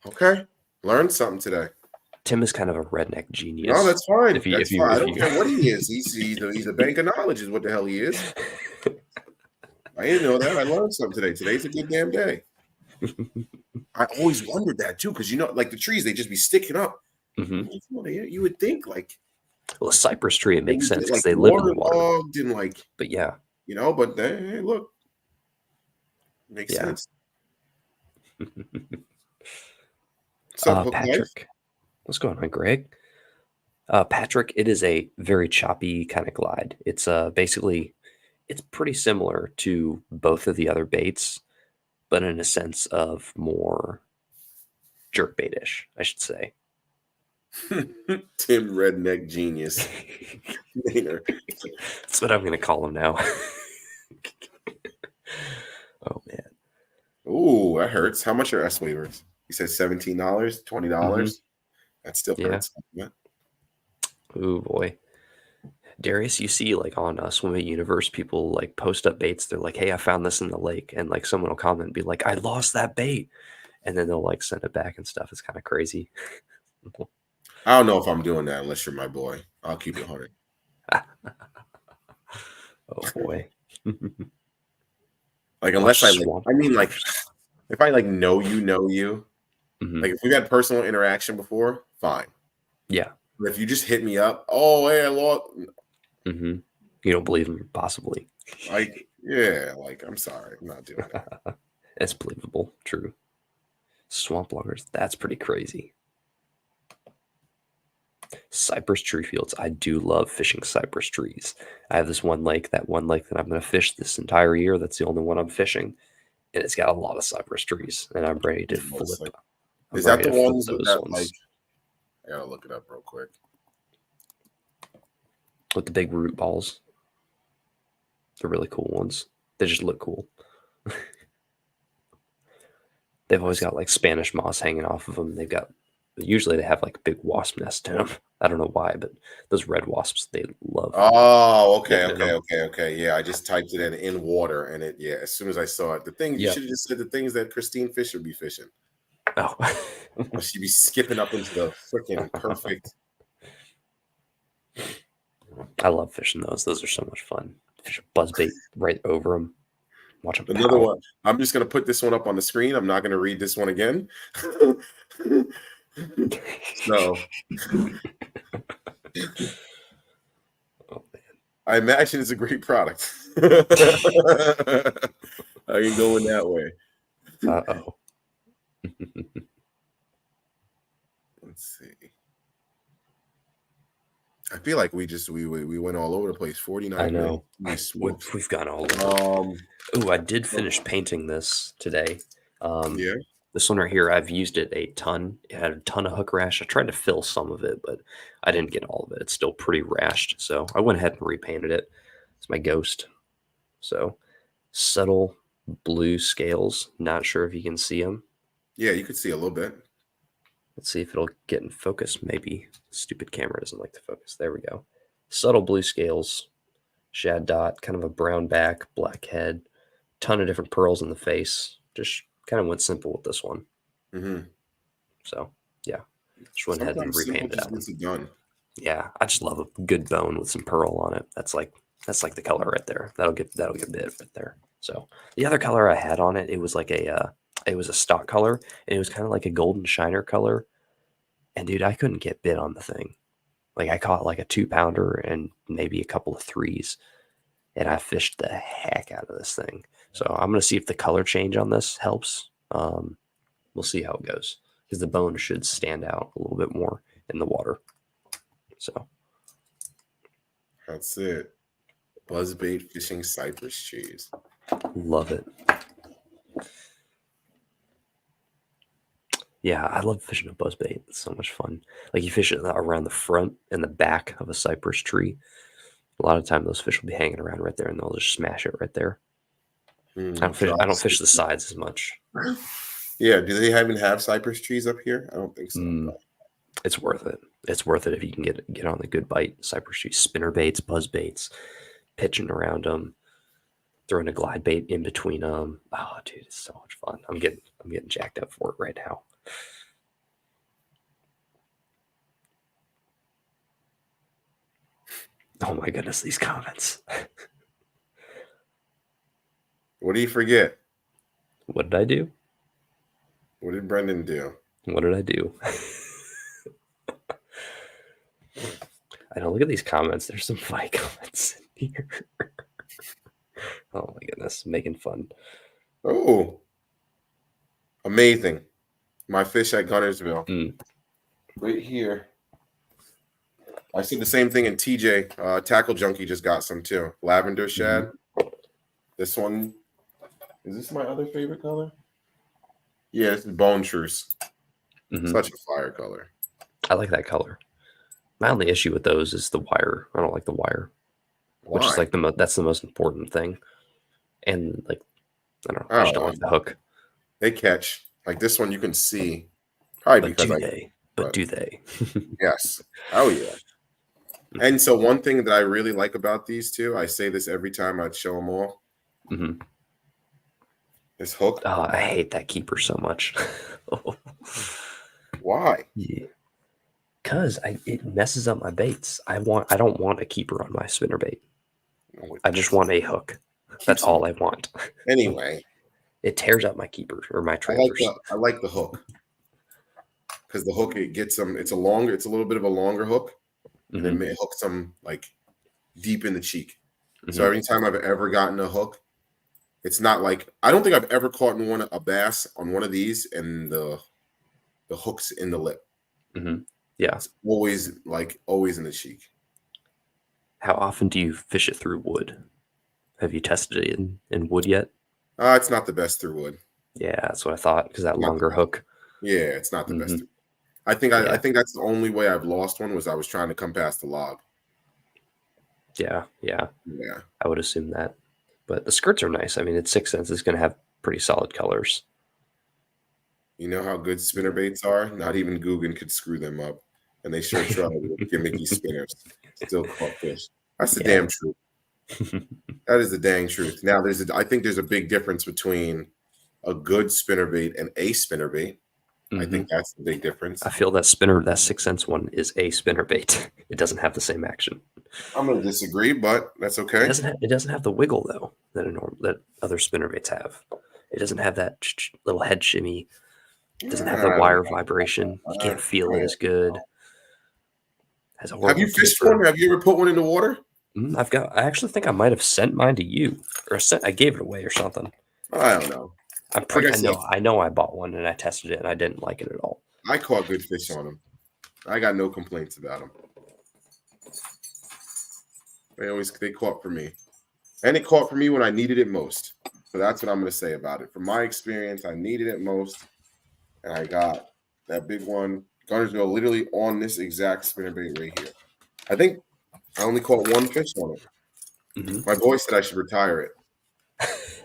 okay, learned something today. Tim is kind of a redneck genius. No, that's fine. If That's fine. I don't care what he is. He's a bank of knowledge is what the hell he is. I didn't know that. I learned something today. Today's a good damn day. I always wondered that too, because like the trees, they just be sticking up. Mm-hmm. You would think like, well, a cypress tree, it makes sense because they live in the water. And but yeah, but hey, look, makes sense. So, Patrick, what's going on, Greg? Patrick, it is a very choppy kind of glide. It's basically, it's pretty similar to both of the other baits, but in a sense of more jerkbait-ish, I should say. Tim Redneck Genius. That's what I'm going to call him now. Oh, man. Ooh, that hurts. How much are S waivers? You said $17, $20? Mm-hmm. That still hurts. Yeah. Ooh, boy. Darius, you see like on Swim Bait Universe, people like post up baits. They're like, hey, I found this in the lake. And like someone will comment and be like, I lost that bait. And then they'll like send it back and stuff. It's kind of crazy. I don't know if I'm doing that unless you're my boy. I'll keep it 100. Oh boy. Like unless if I like know you, mm-hmm. Like if we've had personal interaction before, fine. Yeah. But if you just hit me up, oh hey, I lost. Mm-hmm. You don't believe him, possibly. Like, yeah, like I'm sorry, I'm not doing that. It's believable, true. Swamp loggers, that's pretty crazy. Cypress tree fields. I do love fishing cypress trees. I have this one lake that I'm going to fish this entire year. That's the only one I'm fishing. And it's got a lot of cypress trees. And I'm ready to flip. Is that the ones that like, I gotta look it up real quick. With the big root balls. They're really cool ones. They just look cool. They've always got like Spanish moss hanging off of them. Usually they have like a big wasp nest in them. I don't know why, but those red wasps, they love. Oh, okay. Yeah, I just typed it in water, and as soon as I saw it, you should have just said the things that Christine Fisher be fishing. Oh, she'd be skipping up into the freaking perfect. I love fishing those. Those are so much fun. Fish a buzzbait right over them. Watch them. Another one. I'm just gonna put this one up on the screen. I'm not gonna read this one again. So, oh man, I imagine it's a great product. I can go in that way. Uh-oh. Let's see. I feel like we went all over the place. 49. I know. We've gone all over. I did finish painting this today. Yeah. This one right here, I've used it a ton. It had a ton of hook rash. I tried to fill some of it, but I didn't get all of it. It's still pretty rashed. So I went ahead and repainted it. It's my ghost. So subtle blue scales. Not sure if you can see them. Yeah, you could see a little bit. Let's see if it'll get in focus. Maybe stupid camera doesn't like to focus. There we go. Subtle blue scales. Shad dot, kind of a brown back, black head. Ton of different pearls in the face. Just kind of went simple with this one. Mm-hmm. So yeah, just went ahead and repainted it. Done. Yeah, I just love a good bone with some pearl on it. That's like the color right there. That'll get bid right there. So the other color I had on it, it was like it was a stock color, and it was kind of like a golden shiner color. And dude, I couldn't get bit on the thing. Like I caught like a 2 pounder and maybe a couple of threes, and I fished the heck out of this thing. So I'm gonna see if the color change on this helps. We'll see how it goes because the bone should stand out a little bit more in the water. So That's it. Buzzbait fishing cypress cheese. love it. Yeah, I love fishing a buzzbait. It's so much fun. Like you fish it around the front and the back of a cypress tree. A lot of time those fish will be hanging around right there, and they'll just smash it right there. I don't fish the sides as much. Yeah, do they even have cypress trees up here? I don't think so. It's worth it. It's worth it if you can get on the good bite cypress trees, spinner baits, buzz baits, pitching around them, throwing a glide bait in between them. Oh, dude, it's so much fun. I'm getting jacked up for it right now. Oh my goodness, these comments. What do you forget? What did I do? What did Brendan do? What did I do? I don't look at these comments. There's some fight comments in here. Oh my goodness, making fun. Oh, amazing. My fish at Gunnersville. Right here. I said the same thing in TJ. Tackle Junkie just got some too. Lavender shad. This one. Is this my other favorite color? Yeah, this is Bone Truce. Such a fire color. I like that color. My only issue with those is the wire. I don't like the wire. Why? Which is like that's the most important thing. And like, I don't know. I just don't like the hook. They catch. Like this one you can see. Probably but do they? Yes. Oh yeah. And so one thing that I really like about these two, I say this every time I show them all. This hook. Oh, I hate that keeper so much. Why? Yeah. Because it messes up my baits. I don't want a keeper on my spinner bait. I just want a hook. That's all I want. Anyway, it tears up my keeper or my transfers. I like the hook because the hook it gets them. It's a little bit of a longer hook, and then it hooks them like deep in the cheek. So every time I've ever gotten a hook, it's not like I don't think I've ever caught a bass on one of these and the hook's in the lip. Yeah, it's always in the cheek. How often do you fish it through wood? Have you tested it in wood yet? It's not the best through wood. Yeah, that's what I thought because that longer hook. Yeah, it's not the best. I think that's the only way I've lost one was I was trying to come past the log. Yeah. I would assume that, but the skirts are nice. I mean, it's 6 cents. It's going to have pretty solid colors. You know how good spinner baits are? Not even Guggen could screw them up, and they sure try with gimmicky spinners. Still caught fish. That's the damn truth. That is the dang truth. Now, I think there's a big difference between a good spinnerbait and a spinnerbait. I think that's the big difference. I feel that 6 cents one is a spinnerbait. It doesn't have the same action. I'm going to disagree, but that's okay. It doesn't have the wiggle though that other spinnerbaits have. It doesn't have that little head shimmy. It doesn't have the wire vibration. You can't feel it as good. Have you fished one? Have you ever put one in the water? I actually think I might have sent mine to you, or I gave it away or something. I don't know. I know I bought one and I tested it and I didn't like it at all. I caught good fish on them. I got no complaints about them. They caught for me. And it caught for me when I needed it most. So that's what I'm going to say about it. From my experience, I needed it most. And I got that big one. Gunnersville literally on this exact spinnerbait right here. I think I only caught one fish on it. My boy said I should retire it.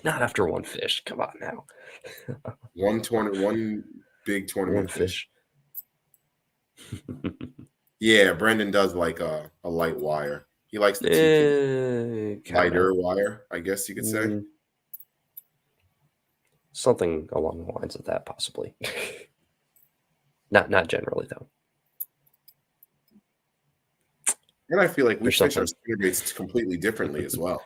Not after one fish. Come on now. One big tournament one fish. Yeah, Brendan does like a light wire. He likes the lighter wire, I guess you could say. Something along the lines of that, possibly. Not generally though. And I feel like we fish our spinnerbaits completely differently as well.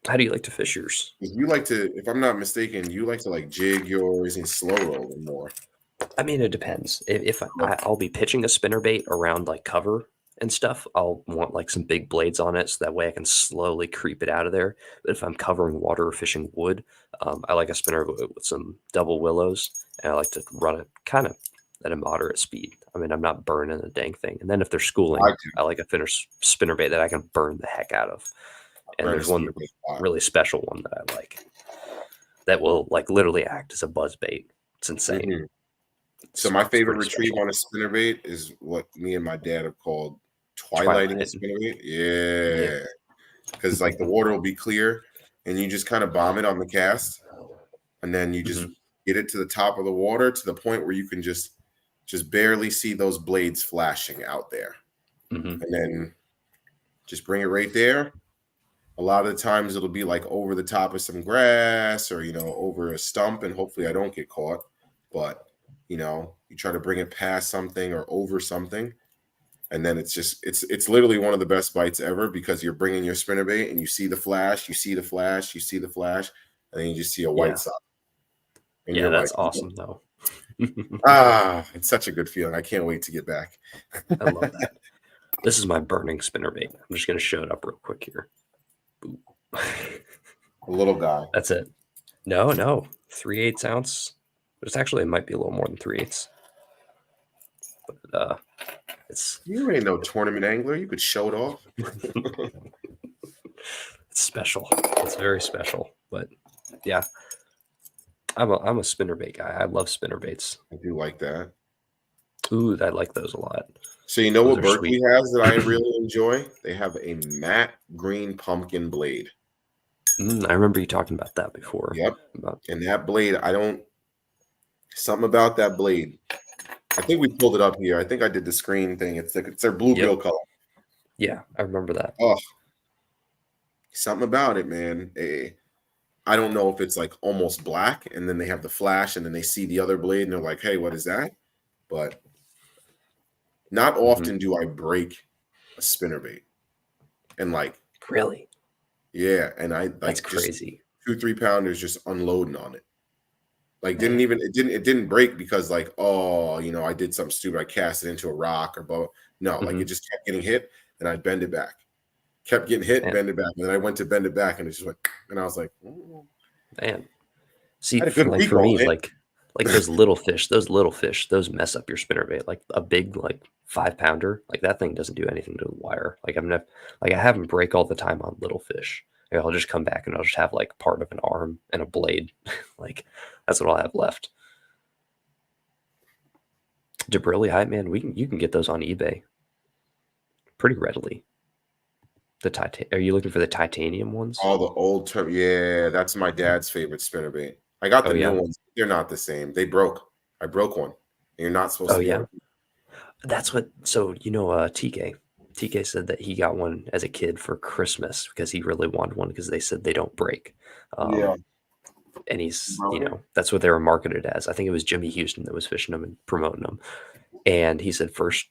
How do you like to fish yours? You like to, if I'm not mistaken, you like to like jig yours and slow roll them more. I mean, it depends. If I'll be pitching a spinnerbait around like cover and stuff, I'll want like some big blades on it so that way I can slowly creep it out of there. But if I'm covering water or fishing wood, I like a spinner with some double willows, and I like to run it kind of at a moderate speed. I mean, I'm not burning the dang thing. And then if they're schooling, I I like a spinnerbait that I can burn the heck out of. And burn a there's one spinnerbait a lot. really special one that I like that will like literally act as a buzz bait. It's insane. Mhm. So my It's favorite pretty retrieve special. on a spinnerbait is what me and my dad have called twilighting a Twilight. spinnerbait. Yeah. Yeah, because like the water will be clear, and you just kind of bomb it on the cast, and then you just get it to the top of the water to the point where you can just barely see those blades flashing out there, Mm-hmm. and then just bring it right there. A lot of the times it'll be like over the top of some grass or over a stump, and hopefully I don't get caught. But you try to bring it past something or over something, and then it's literally one of the best bites ever because you're bringing your spinnerbait and you see the flash, you see the flash, you see the flash, and then you just see a white sock. And Yeah, you're that's like, awesome though. it's such a good feeling. I can't wait to get back. I love that. This is my burning spinnerbait. I'm just gonna show it up real quick here. Boop. A little guy. That's it. No, 3/8 ounce. But it's actually, it might be a little more than 3/8. But it's You ain't no tournament angler. You could show it off. it's special. It's very special. But yeah, I'm a spinnerbait guy. I love spinnerbaits. I do like that. Ooh, I like those a lot. So you know Those what are Berkeley sweet. has that I really enjoy? They have a matte green pumpkin blade. I remember you talking about that before. Yep. And that blade, something about that blade. I think we pulled it up here. I think I did the screen thing. It's their bluegill color. Yeah, I remember that. Oh, something about it, man. I don't know if it's like almost black, and then they have the flash, and then they see the other blade, and they're like, "Hey, what is that?" But not often do I break a spinnerbait, and like really, yeah, and I like that's crazy. 2-3 pounders just unloading on it. Like it didn't break because like I did something stupid. I cast it into a rock or bow. No, like it just kept getting hit, and I bend it back. Kept getting hit, bend it back, and then I went to bend it back, and it just went, and I was like, man. See, I had a good like week for me, on it. like those little fish, those mess up your spinnerbait. Like a big 5-pounder, like that thing doesn't do anything to the wire. Like I have them break all the time on little fish. Like, I'll just come back and I'll just have like part of an arm and a blade. Like that's what I'll have left. Jabrili Hype, man, you can get those on eBay pretty readily. Are you looking for the titanium ones? All the old term, yeah, that's my dad's favorite spinnerbait. I got the new ones. They're not the same. They broke. I broke one. You're not supposed to. Yeah. That's what. So TK. TK said that he got one as a kid for Christmas because he really wanted one because they said they don't break. Yeah. And he's, that's what they were marketed as. I think it was Jimmy Houston that was fishing them and promoting them. And he said first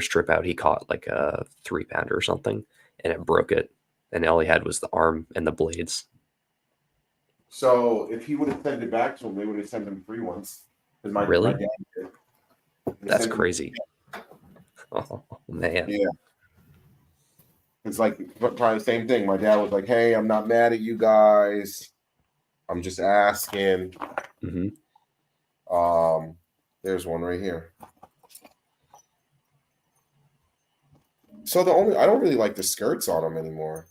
trip out, he caught like a 3-pounder or something, and it broke it. And all he had was the arm and the blades. So if he would have sent it back to him, they would have sent him free ones. Really? My dad did. That's crazy. Oh man. Yeah. It's like probably the same thing. My dad was like, "Hey, I'm not mad at you guys. I'm just asking." There's one right here. So I don't really like the skirts on them anymore.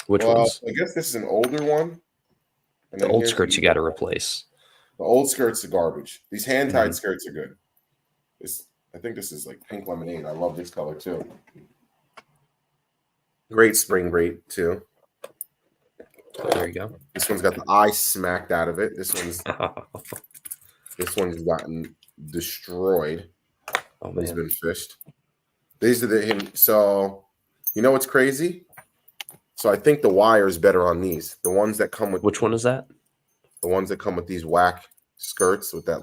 Which ones? I guess this is an older one. The old skirts you got to replace. The old skirts are garbage. These hand-tied skirts are good. I think this is like pink lemonade. I love this color too. Great spring bait too. There you go. This one's got the eye smacked out of it. This one's gotten destroyed. Oh man, he's been fished. These are him. So you know what's crazy? So I think the wire is better on these. The ones that come with which one is that? The ones that come with these whack skirts with that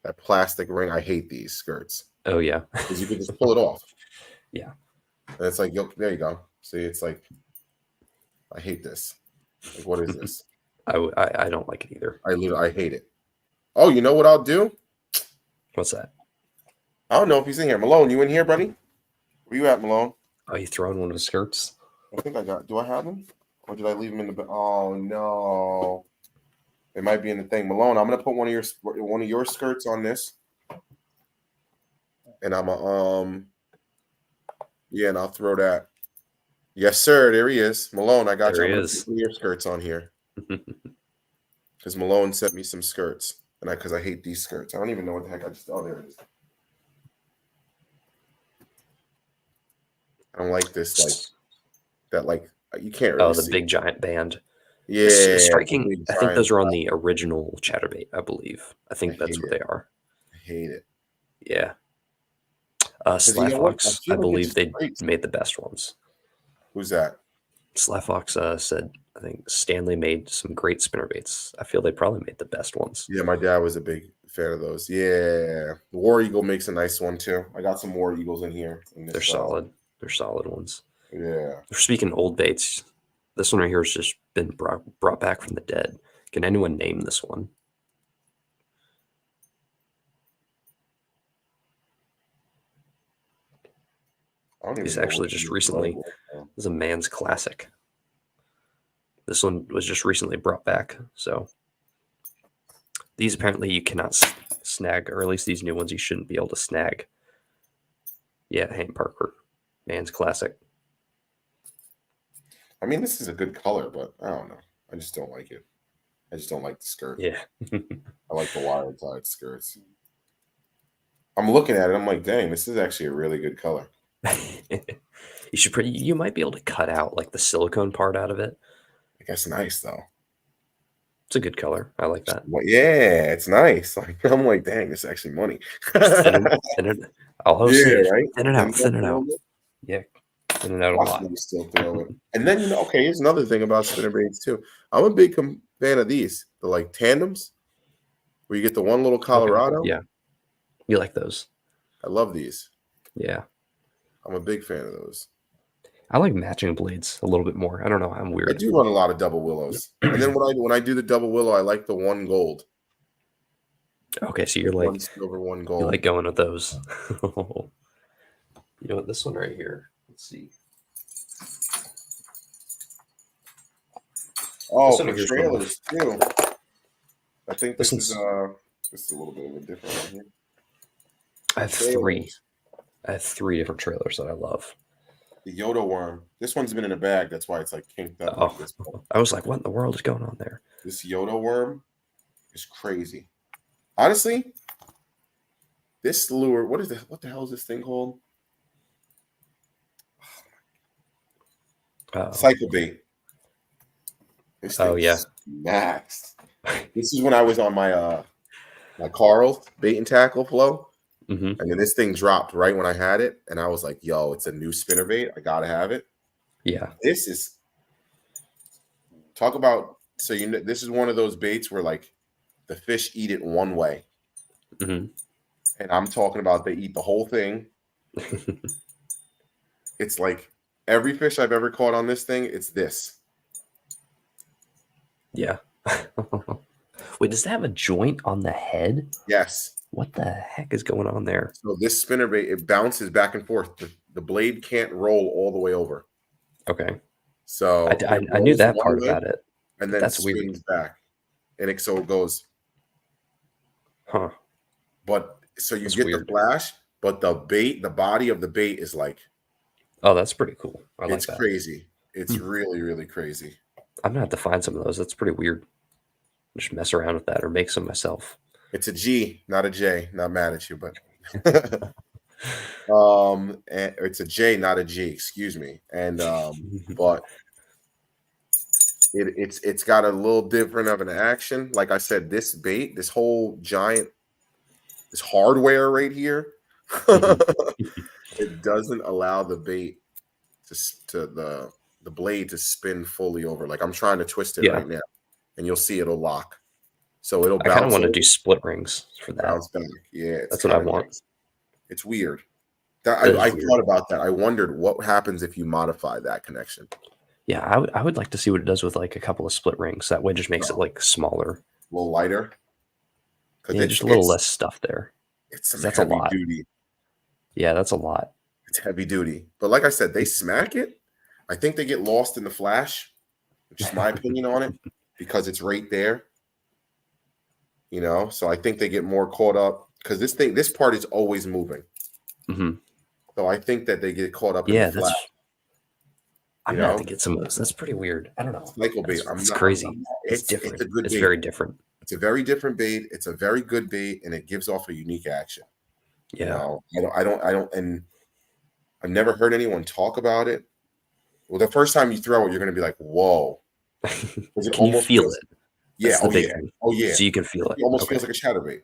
that plastic ring. I hate these skirts. Oh yeah, because you can just pull it off. Yeah, and it's like there you go. See, it's like I hate this. Like, what is this? I don't like it either. I hate it. Oh, you know what I'll do? What's that? I don't know if he's in here. Malone, you in here, buddy? Where you at, Malone? Oh, you throwing one of his skirts? I think I got. Do I have him? Or did I leave him in the? Oh no! It might be in the thing. Malone, I'm gonna put one of your skirts on this, and I'm yeah, and I'll throw that. Yes, sir. There he is, Malone. I got There you. he I'm is. gonna put your skirts on here because Malone sent me some skirts, and because I hate these skirts. I don't even know what the heck I just. Oh, there it is. I don't like this. You can't really. Oh, the see. big giant band. Yeah, Striking. I think those are on the original Chatterbait, I believe. I think that's what they are. I hate it. Yeah. You know what? Slyfox, I I feel like it believe just they breaks. made the best ones. Who's that? Slyfox said, I think Stanley made some great spinnerbaits. I feel they probably made the best ones. Yeah, my dad was a big fan of those. Yeah, the War Eagle makes a nice one too. I got some War Eagles in here. They're solid. They're solid ones. Yeah. Speaking of old baits, this one right here has just been brought back from the dead. Can anyone name this one? He's actually just recently. This is a man's classic. This one was just recently brought back. So these apparently you cannot snag, or at least these new ones you shouldn't be able to snag. Yeah, Hank Parker, man's classic. I mean, this is a good color, but I don't know. I just don't like it. I just don't like the skirt. Yeah. I like the wire tied skirts. I'm looking at it. I'm like, dang, this is actually a really good color. You might be able to cut out like the silicone part out of it. I guess nice though. It's a good color. I like that. Well, yeah, it's nice. Like, I'm like, dang, it's actually money. Thin it. I'll right? Thin it out. Thin it out. Yeah. Thin it out a lot. Still throw it. And then, okay, here's another thing about spinnerbaits too. I'm a big fan of these, the like tandems, where you get the one little Colorado. Okay. Yeah. You like those? I love these. Yeah. I'm a big fan of those. I like matching blades a little bit more. I don't know. I'm weird. I do run a lot of double willows. And then when I do the double willow, I like the one gold. Okay, so you're like one silver, one gold. You like going with those. You know what? This one right here. Let's see. Oh, for trailers too. I think this is a little bit of a different one here. I have three. I have 3 different trailers that I love. The Yoda worm. This one's been in a bag. That's why it's like kinked up. Oh, like this. I was like, what in the world is going on there? This Yoda worm is crazy. Honestly, this lure, what the hell is this thing called? Cycle bait. This thing is maxed. This is when I was on my my Carl bait and tackle flow. Mm-hmm. And then this thing dropped right when I had it, and I was like, "Yo, it's a new spinnerbait. I gotta have it." Yeah, this is talk about. So this is one of those baits where like the fish eat it one way, and I'm talking about they eat the whole thing. It's like every fish I've ever caught on this thing. It's this. Yeah. Wait, does that have a joint on the head? Yes. What the heck is going on there? So this spinnerbait, it bounces back and forth. The blade can't roll all the way over. Okay. So I knew that part about it. And then that's swings weird. Back. And it goes. Huh. But so you that's get weird. the flash, but the body of the bait is like. Oh, that's pretty cool. I like that. It's crazy. It's really, really crazy. I'm gonna have to find some of those. That's pretty weird. Just mess around with that or make some myself. It's a G, not a J. Not mad at you, but it's a J, not a G. Excuse me. And but it's got a little different of an action. Like I said, this bait, this whole giant, this hardware right here, it doesn't allow the bait to the blade to spin fully over. Like I'm trying to twist it right now, and you'll see it'll lock. So it'll bounce. I kind of want to do split rings for that. Bounce back. Yeah, that's what I want. Nice. It's weird. I thought about that. I wondered what happens if you modify that connection. Yeah, I would like to see what it does with like a couple of split rings. That way, it just makes it like smaller. A little lighter. Because Yeah, just a little less stuff there. It's some That's a heavy lot. duty. Yeah, that's a lot. It's heavy duty. But like I said, they smack it. I think they get lost in the flash, which is my opinion on it, because it's right there. So I think they get more caught up because this part is always moving. Mm-hmm. So I think that they get caught up in Yeah, the flash. I'm gonna have to get some of those. That's pretty weird. I don't know. Cycle bait. It's crazy. It's different. It's a good It's bait. very different. It's a very different bait. It's a very good bait, and it gives off a unique action. Yeah. I don't, and I've never heard anyone talk about it. Well, the first time you throw it, you're going to be like, "Whoa!" Can you feel it? Yeah. Oh yeah. So you can feel it. It almost feels like a chatterbait.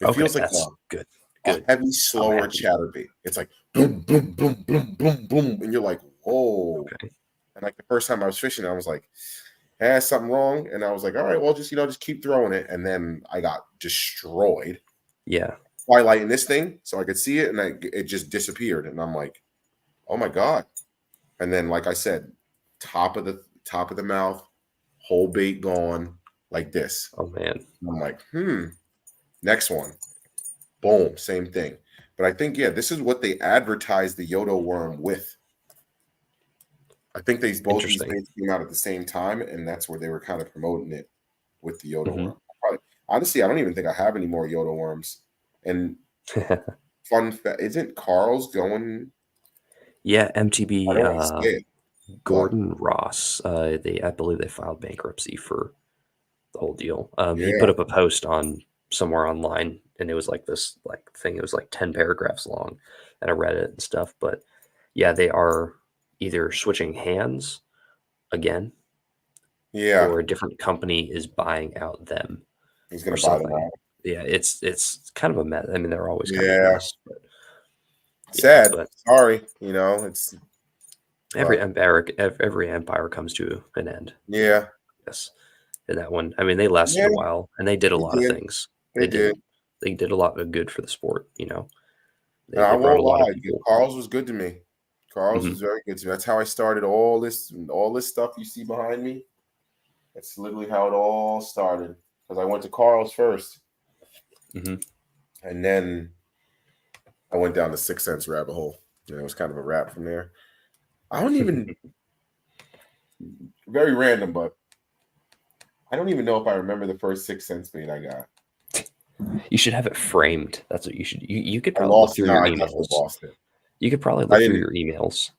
It feels like good. A heavy, slower chatterbait. It's like boom, boom, boom, boom, boom, boom, and you're like, "Whoa!" Okay. And like the first time I was fishing, I was like, "Hey, something wrong?" And I was like, "All right, well, just keep throwing it." And then I got destroyed. Yeah. Highlighting this thing so I could see it, and it just disappeared. And I'm like, "Oh my god!" And then, like I said, top of the mouth, whole bait gone like this. Oh man. And I'm like, next one, boom, same thing. But I think this is what they advertised the Yodo worm with. I think both these baits came out at the same time, and that's where they were kind of promoting it with the Yodo worm. Honestly, I don't even think I have any more Yodo worms. And fun fact, isn't Carl's going? Yeah, MTB Gordon Ross. I believe they filed bankruptcy for the whole deal. He put up a post on somewhere online, and it was like this thing. It was like 10 paragraphs long, and I read it and stuff. But yeah, they are either switching hands again, or a different company is buying out them. He's going to buy them out. Yeah, it's kind of a mess. I mean, they're always kind of a mess. But, sad, but sorry, it's every empire comes to an end. Yeah. Yes. And that one, I mean, they lasted a while, and they did a lot of things. They did a lot of good for the sport. I won't lie. Carl's was good to me. Carl's was very good to me. That's how I started all this stuff you see behind me. That's literally how it all started. Because I went to Carl's first, and then I went down the 6th Sense rabbit hole. It was kind of a wrap from there. I don't even very random, but I don't even know if I remember the first 6th Sense bait I got. You should have it framed. That's what you should. You could probably look through your emails. You could probably look through your emails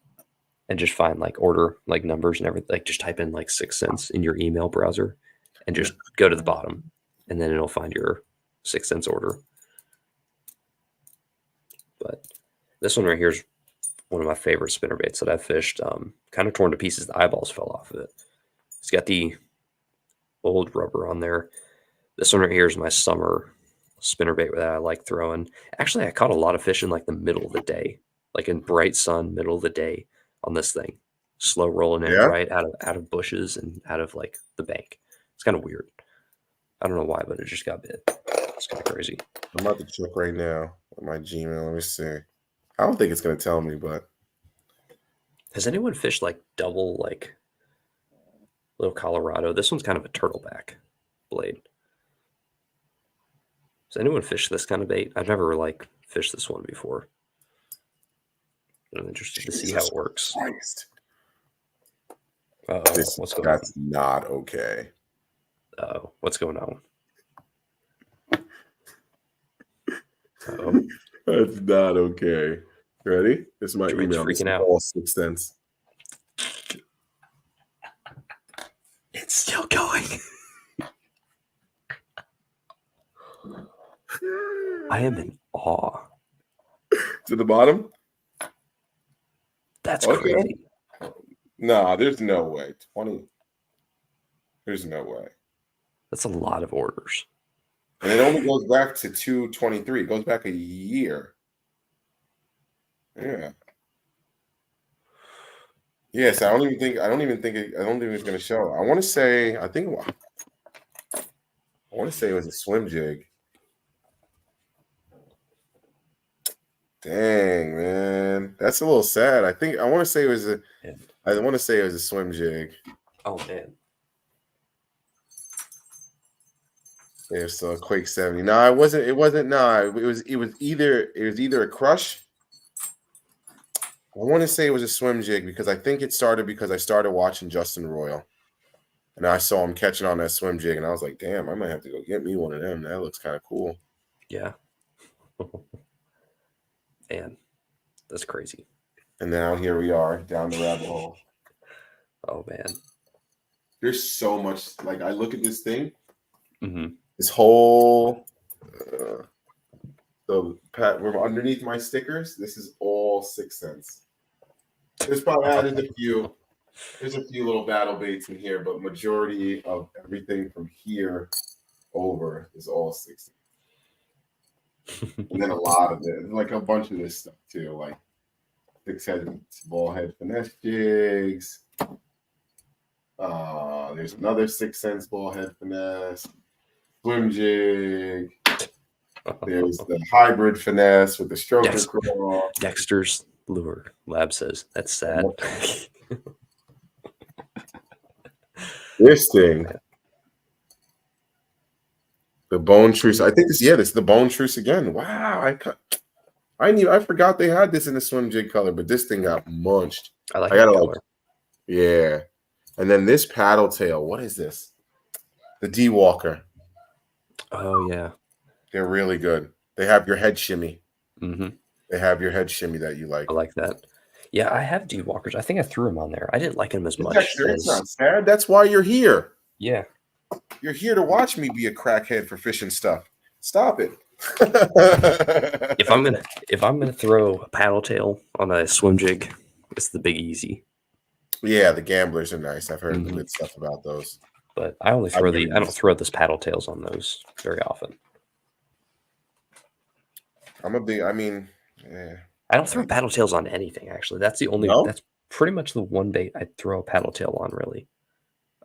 and just find order numbers and everything. Just type in 6th Sense in your email browser and just go to the bottom, and then it'll find your 6th Sense order. But this one right here is one of my favorite spinnerbaits that I've fished. Kind of torn to pieces. The eyeballs fell off of it. It's got the old rubber on there. This one right here is my summer spinnerbait that I like throwing. Actually, I caught a lot of fish in the middle of the day, in bright sun, middle of the day on this thing. Slow rolling in right out of bushes and out of the bank. It's kind of weird. I don't know why, but it just got bit. It's kind of crazy. I'm about to check right now on my Gmail. Let me see. I don't think it's going to tell me, but has anyone fished double little Colorado? This one's kind of a turtleback blade. Has anyone fished this kind of bait? I've never fished this one before. I'm interested to see how it works. What's going on? That's not okay. Oh, what's going on? That's not okay. Ready? This is my email. Freaking out. All 6th Sense. It's still going. I am in awe. To the bottom? That's crazy. Nah, there's no way. 20. There's no way. That's a lot of orders. And it only goes back to 2/23. It goes back a year. Yeah. Yes, I don't even think it's going to show. I want to say it was a swim jig. Dang, man. That's a little sad. I want to say it was I want to say it was a swim jig. Oh man. There's still a Quake 70. No, it wasn't. It wasn't. No, it was either a crush. I want to say it was a swim jig because I think it started because I started watching Justin Royal, and I saw him catching on that swim jig, and I was like, "Damn, I might have to go get me one of them. That looks kind of cool." Yeah. Man, that's crazy. And now here we are down the rabbit hole. Oh man. There's so much. Like I look at this thing, Mm-hmm. this whole. So Pat, we're underneath my stickers. This is all 6 cents. There's probably there's a few little battle baits in here, but majority of everything from here over is all 6 cents. And then a lot of it, like a bunch of this stuff too, like 6 head ball head finesse jigs. There's another 6 cents ball head finesse, swim jig. There's the hybrid finesse with the stroker claw. Dexter's lure. Lab says that's sad. This thing, the bone truce. I think this is the bone truce again. Wow, I forgot they had this in the swim jig color, but this thing got munched. I like that color. Yeah, and then this paddle tail. What is this? The D Walker. Oh yeah. They're really good. They have your head shimmy. Mm-hmm. They have your head shimmy that you like. I like that. Yeah, I have D Walkers. I think I threw them on there. I didn't like them as much. It's not sad. That's why you're here. Yeah. You're here to watch me be a crackhead for fishing stuff. Stop it. If I'm gonna throw a paddle tail on a swim jig, it's the Big Easy. Yeah, the gamblers are nice. I've heard good stuff about those. But I only throw I don't throw this paddle tails on those very often. Yeah. I don't throw paddle tails on anything, actually. That's the only that's pretty much the one bait I throw a paddle tail on, really.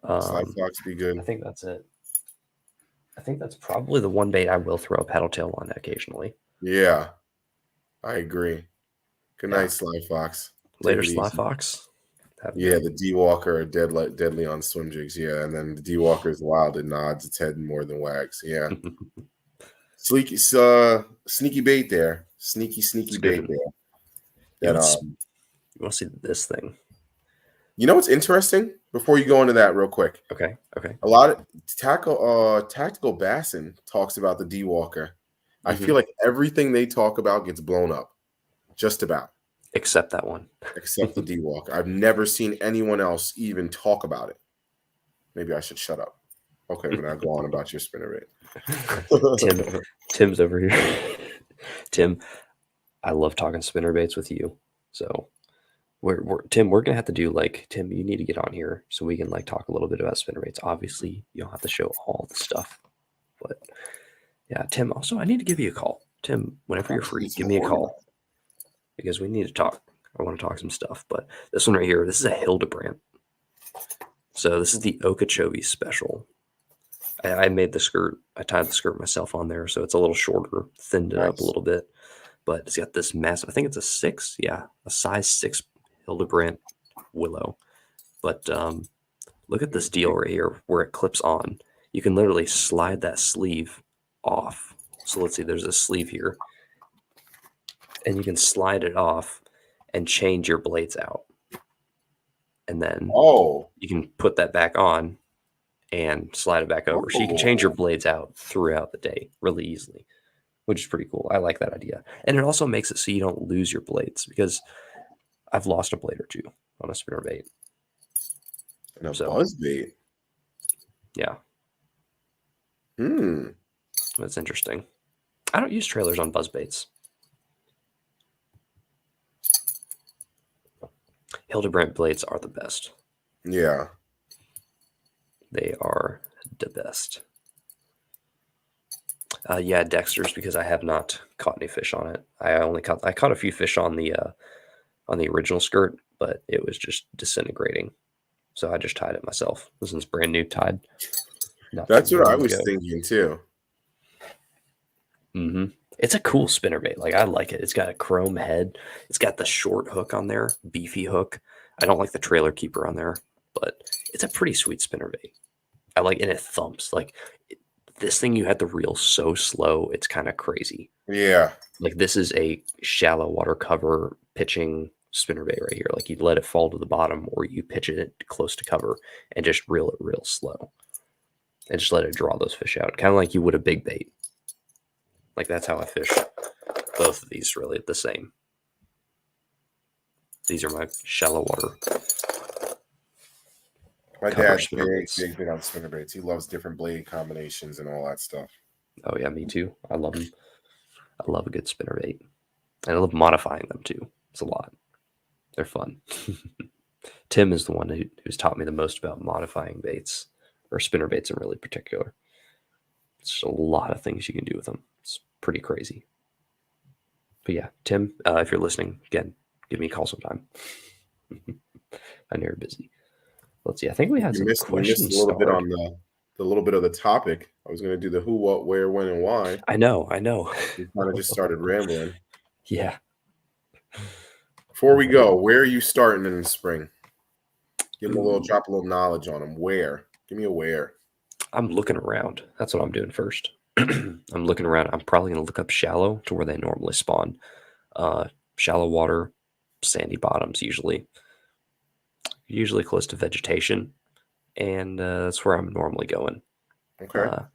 Slide fox be good. I think that's it. I think that's probably the one bait I will throw a paddle tail on occasionally. Yeah. I agree. Good night, Sly Fox. Later, Sly Fox. Yeah, the D Walker are deadly on swim jigs. Yeah, and then the D Walker is wild. It nods its head more than wags. Yeah. Sneaky bait there. Sneaky bait there. You want to see this thing? You know what's interesting? Before you go into that real quick. Okay. A lot of Tactical Bassin talks about the D Walker. I feel like everything they talk about gets blown up. Just about. Except that one. Except the D Walker. I've never seen anyone else even talk about it. Maybe I should shut up. Okay, but now go on about your spinnerbait. Tim's over here. Tim, I love talking spinnerbaits with you. So Tim, we're gonna have to do Tim, you need to get on here so we can talk a little bit about spinnerbaits. Obviously, you don't have to show all the stuff, but yeah, Tim. Also, I need to give you a call. Tim, whenever you're free, give me a call because we need to talk. I want to talk some stuff. But this one right here, this is a Hildebrandt. So this is the Okeechobee special. I made the skirt. I tied the skirt myself on there, so it's a little shorter, thinned it up a little bit. But it's got this massive, I think it's a 6. Yeah, a size 6 Hildebrandt willow. But look at this deal right here where it clips on. You can literally slide that sleeve off. So let's see, there's a sleeve here. And you can slide it off and change your blades out. And then you can put that back on and slide it back over. So you can change your blades out throughout the day really easily, which is pretty cool. I like that idea. And it also makes it so you don't lose your blades because I've lost a blade or two on a spinnerbait. And a buzz bait? Yeah. That's interesting. I don't use trailers on buzz baits. Hildebrandt blades are the best. Yeah. They are the best. Yeah, Dexter's because I have not caught any fish on it. I caught a few fish on the original skirt, but it was just disintegrating. So I just tied it myself. This one's brand new tied. That's what I was thinking too. It's a cool spinnerbait. I like it. It's got a chrome head. It's got the short hook on there, beefy hook. I don't like the trailer keeper on there, but it's a pretty sweet spinnerbait. I like, and it thumps. Like this thing, you have to reel so slow, it's kind of crazy. Yeah. Like this is a shallow water cover pitching spinnerbait right here. Like you let it fall to the bottom, or you pitch it close to cover and just reel it real slow, and just let it draw those fish out, kind of like you would a big bait. Like that's how I fish both of these, really the same. These are my shallow water. My dad's big on spinnerbaits. He loves different blade combinations and all that stuff. Oh yeah, me too. I love them. I love a good spinnerbait, and I love modifying them too. It's a lot. They're fun. Tim is the one who's taught me the most about modifying baits, or spinnerbaits in really particular. It's just a lot of things you can do with them. It's pretty crazy. But yeah, Tim, if you're listening, again, give me a call sometime. I know you're busy. Let's see. I think we had some questions. We missed a little bit on the little bit of the topic. I was going to do the who, what, where, when, and why. I know. We kind of just started rambling. Yeah. Before we go, where are you starting in the spring? Give them drop a little knowledge on them. Where? Give me a where. I'm looking around. That's what I'm doing first. I'm looking around. I'm probably going to look up shallow to where they normally spawn. Shallow water, sandy bottoms usually close to vegetation. And that's where I'm normally going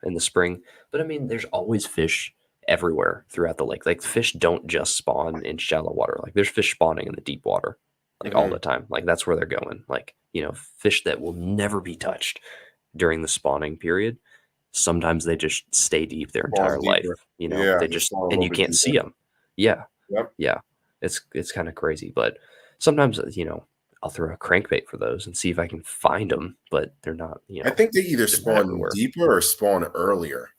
in the spring. But I mean, there's always fish everywhere throughout the lake. Like fish don't just spawn in shallow water. Like there's fish spawning in the deep water like all the time. Like that's where they're going. Like, fish that will never be touched during the spawning period. Sometimes they just stay deep their entire life. They just, and you can't see them. Yeah. Yep. Yeah. It's kind of crazy, but sometimes, I'll throw a crankbait for those and see if I can find them, but they're not, I think they either spawn deeper or spawn earlier.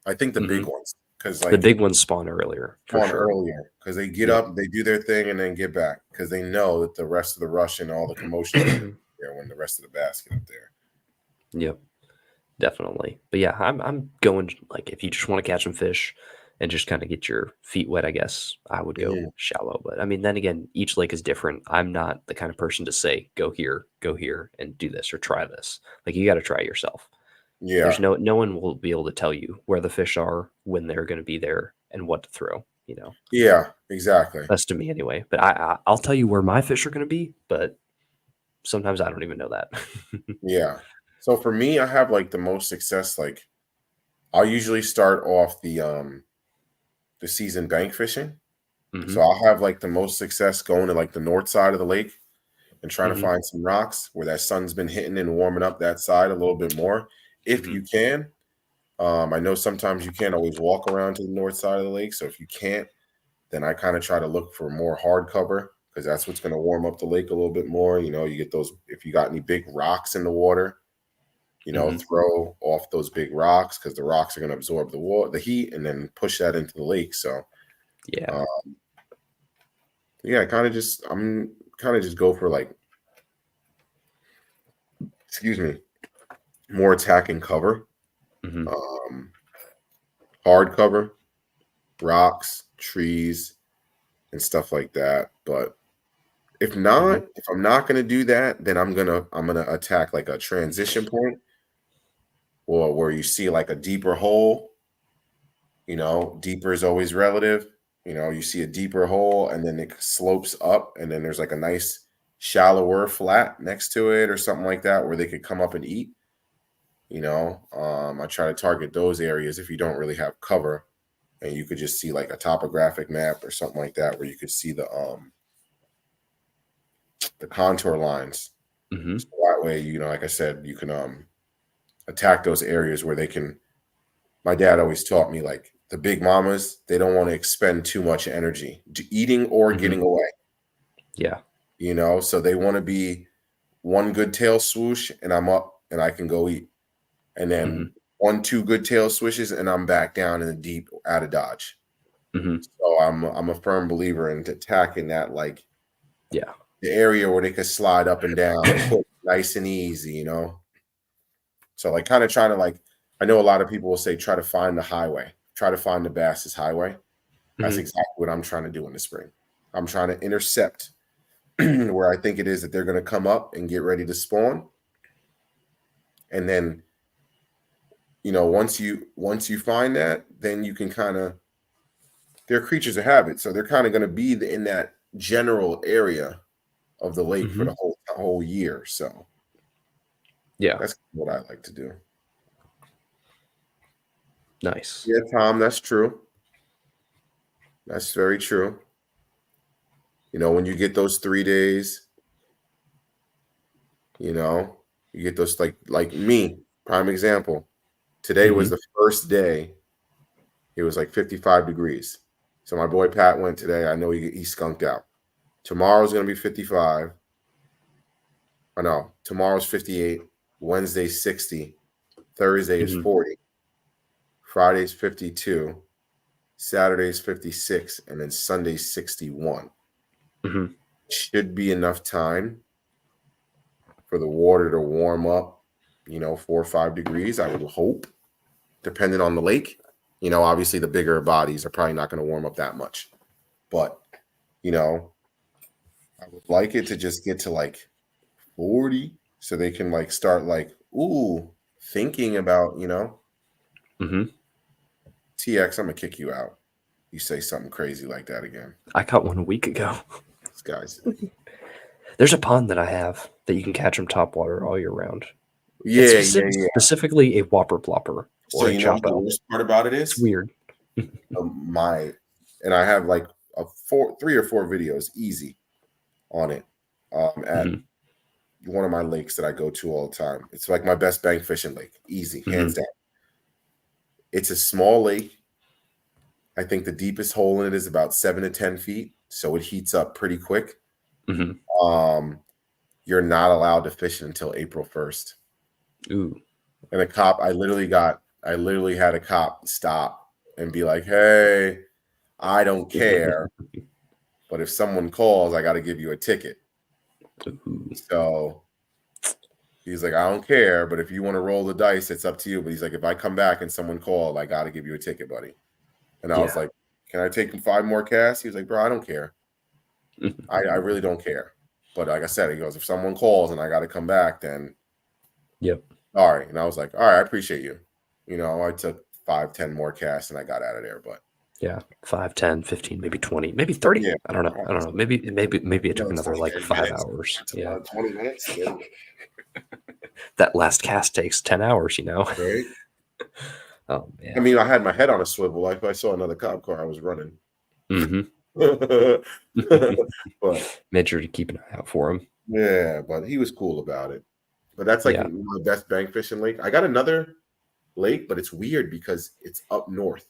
I think the big ones, because the big ones spawn earlier. Earlier because they get up, they do their thing, and then get back because they know that the rest of the rush and all the commotion is there when the rest of the bass get up there. Yep, definitely. But yeah, I'm going, like, if you just want to catch some fish and just kind of get your feet wet, I guess I would go shallow. But I mean, then again, each lake is different. I'm not the kind of person to say, go here, and do this or try this. Like, you got to try it yourself. Yeah. There's no one will be able to tell you where the fish are, when they're going to be there, and what to throw, Yeah, exactly. That's to me anyway. But I'll tell you where my fish are going to be, but sometimes I don't even know that. Yeah. So for me, I have like the most success. Like, I'll usually start off the season bank fishing. So I'll have like the most success going to like the north side of the lake and trying to find some rocks where that sun's been hitting and warming up that side a little bit more. If you can, I know sometimes you can't always walk around to the north side of the lake. So if you can't, then I kind of try to look for more hard cover because that's what's going to warm up the lake a little bit more. You get those, if you got any big rocks in the water, throw off those big rocks because the rocks are going to absorb the heat and then push that into the lake. So yeah. I'm kind of just go for like, more attacking cover, hard cover, rocks, trees, and stuff like that. But if I'm not going to do that, then I'm gonna attack like a transition point, or where you see like a deeper hole. Deeper is always relative. You see a deeper hole and then it slopes up, and then there's like a nice shallower flat next to it or something like that where they could come up and eat. I try to target those areas if you don't really have cover, and you could just see like a topographic map or something like that where you could see the contour lines. So that way, like I said, you can attack those areas where they can. My dad always taught me, like, the big mamas, they don't want to expend too much energy eating or getting away. Yeah. So they want to be one good tail swoosh and I'm up and I can go eat. And then 1-2 good tail swishes and I'm back down in the deep out of dodge. So I'm a firm believer in attacking that, like, the area where they could slide up and down nice and easy, So like kind of trying to, like, I know a lot of people will say, try to find the highway, try to find the Bass's highway. That's exactly what I'm trying to do in the spring. I'm trying to intercept where I think it is that they're going to come up and get ready to spawn. And then, once you find that, then you can kind of, they're creatures of habit. So they're kind of going to be in that general area of the lake for the whole year. So yeah, that's what I like to do. nice. Yeah, Tom, that's true. That's very true. When you get those 3 days, you get those like me, prime example. Today was the first day. It was like 55 degrees. So my boy Pat went today. I know he skunked out. Tomorrow's going to be 55. Oh, no, tomorrow's 58. Wednesday, 60. Thursday is 40. Friday's 52. Saturday's 56. And then Sunday's 61. Should be enough time for the water to warm up, 4 or 5 degrees, I would hope, depending on the lake. Obviously the bigger bodies are probably not going to warm up that much. But, I would like it to just get to like 40 so they can like start like, thinking about, TX, I'm going to kick you out. You say something crazy like that again. I caught one a week ago. This guy's. There's a pond that I have that you can catch them topwater all year round. Yeah, specifically a whopper plopper. So the worst part about it is it's weird. And I have like 3 or 4 videos easy on it at one of my lakes that I go to all the time. It's like my best bang fishing lake, easy, hands down. It's a small lake. I think the deepest hole in it is about 7 to 10 feet, so it heats up pretty quick. You're not allowed to fish until April 1st. Ooh. And I literally had a cop stop and be like, "Hey, I don't care, but if someone calls, I got to give you a ticket." So he's like, "I don't care, but if you want to roll the dice, it's up to you." But he's like, "If I come back and someone called, I got to give you a ticket, buddy." And I was like, "Can I take 5 more casts?" He was like, "Bro, I don't care. I really don't care." But like I said, he goes, "If someone calls and I got to come back, then all right." And I was like, "All right, I appreciate you." I took 5, 10 more casts and I got out of there. But 5, 10, 15, maybe 20, maybe 30. Yeah. I don't know. Maybe it took another like 5 hours. Yeah. 20 minutes. Yeah. That last cast takes 10 hours, Right. Oh man. I mean, I had my head on a swivel. Like if I saw another cop car, I was running. But made sure to keep an eye out for him. Yeah, but he was cool about it. But that's like my best bang fishing lake. I got another lake, but it's weird because it's up north.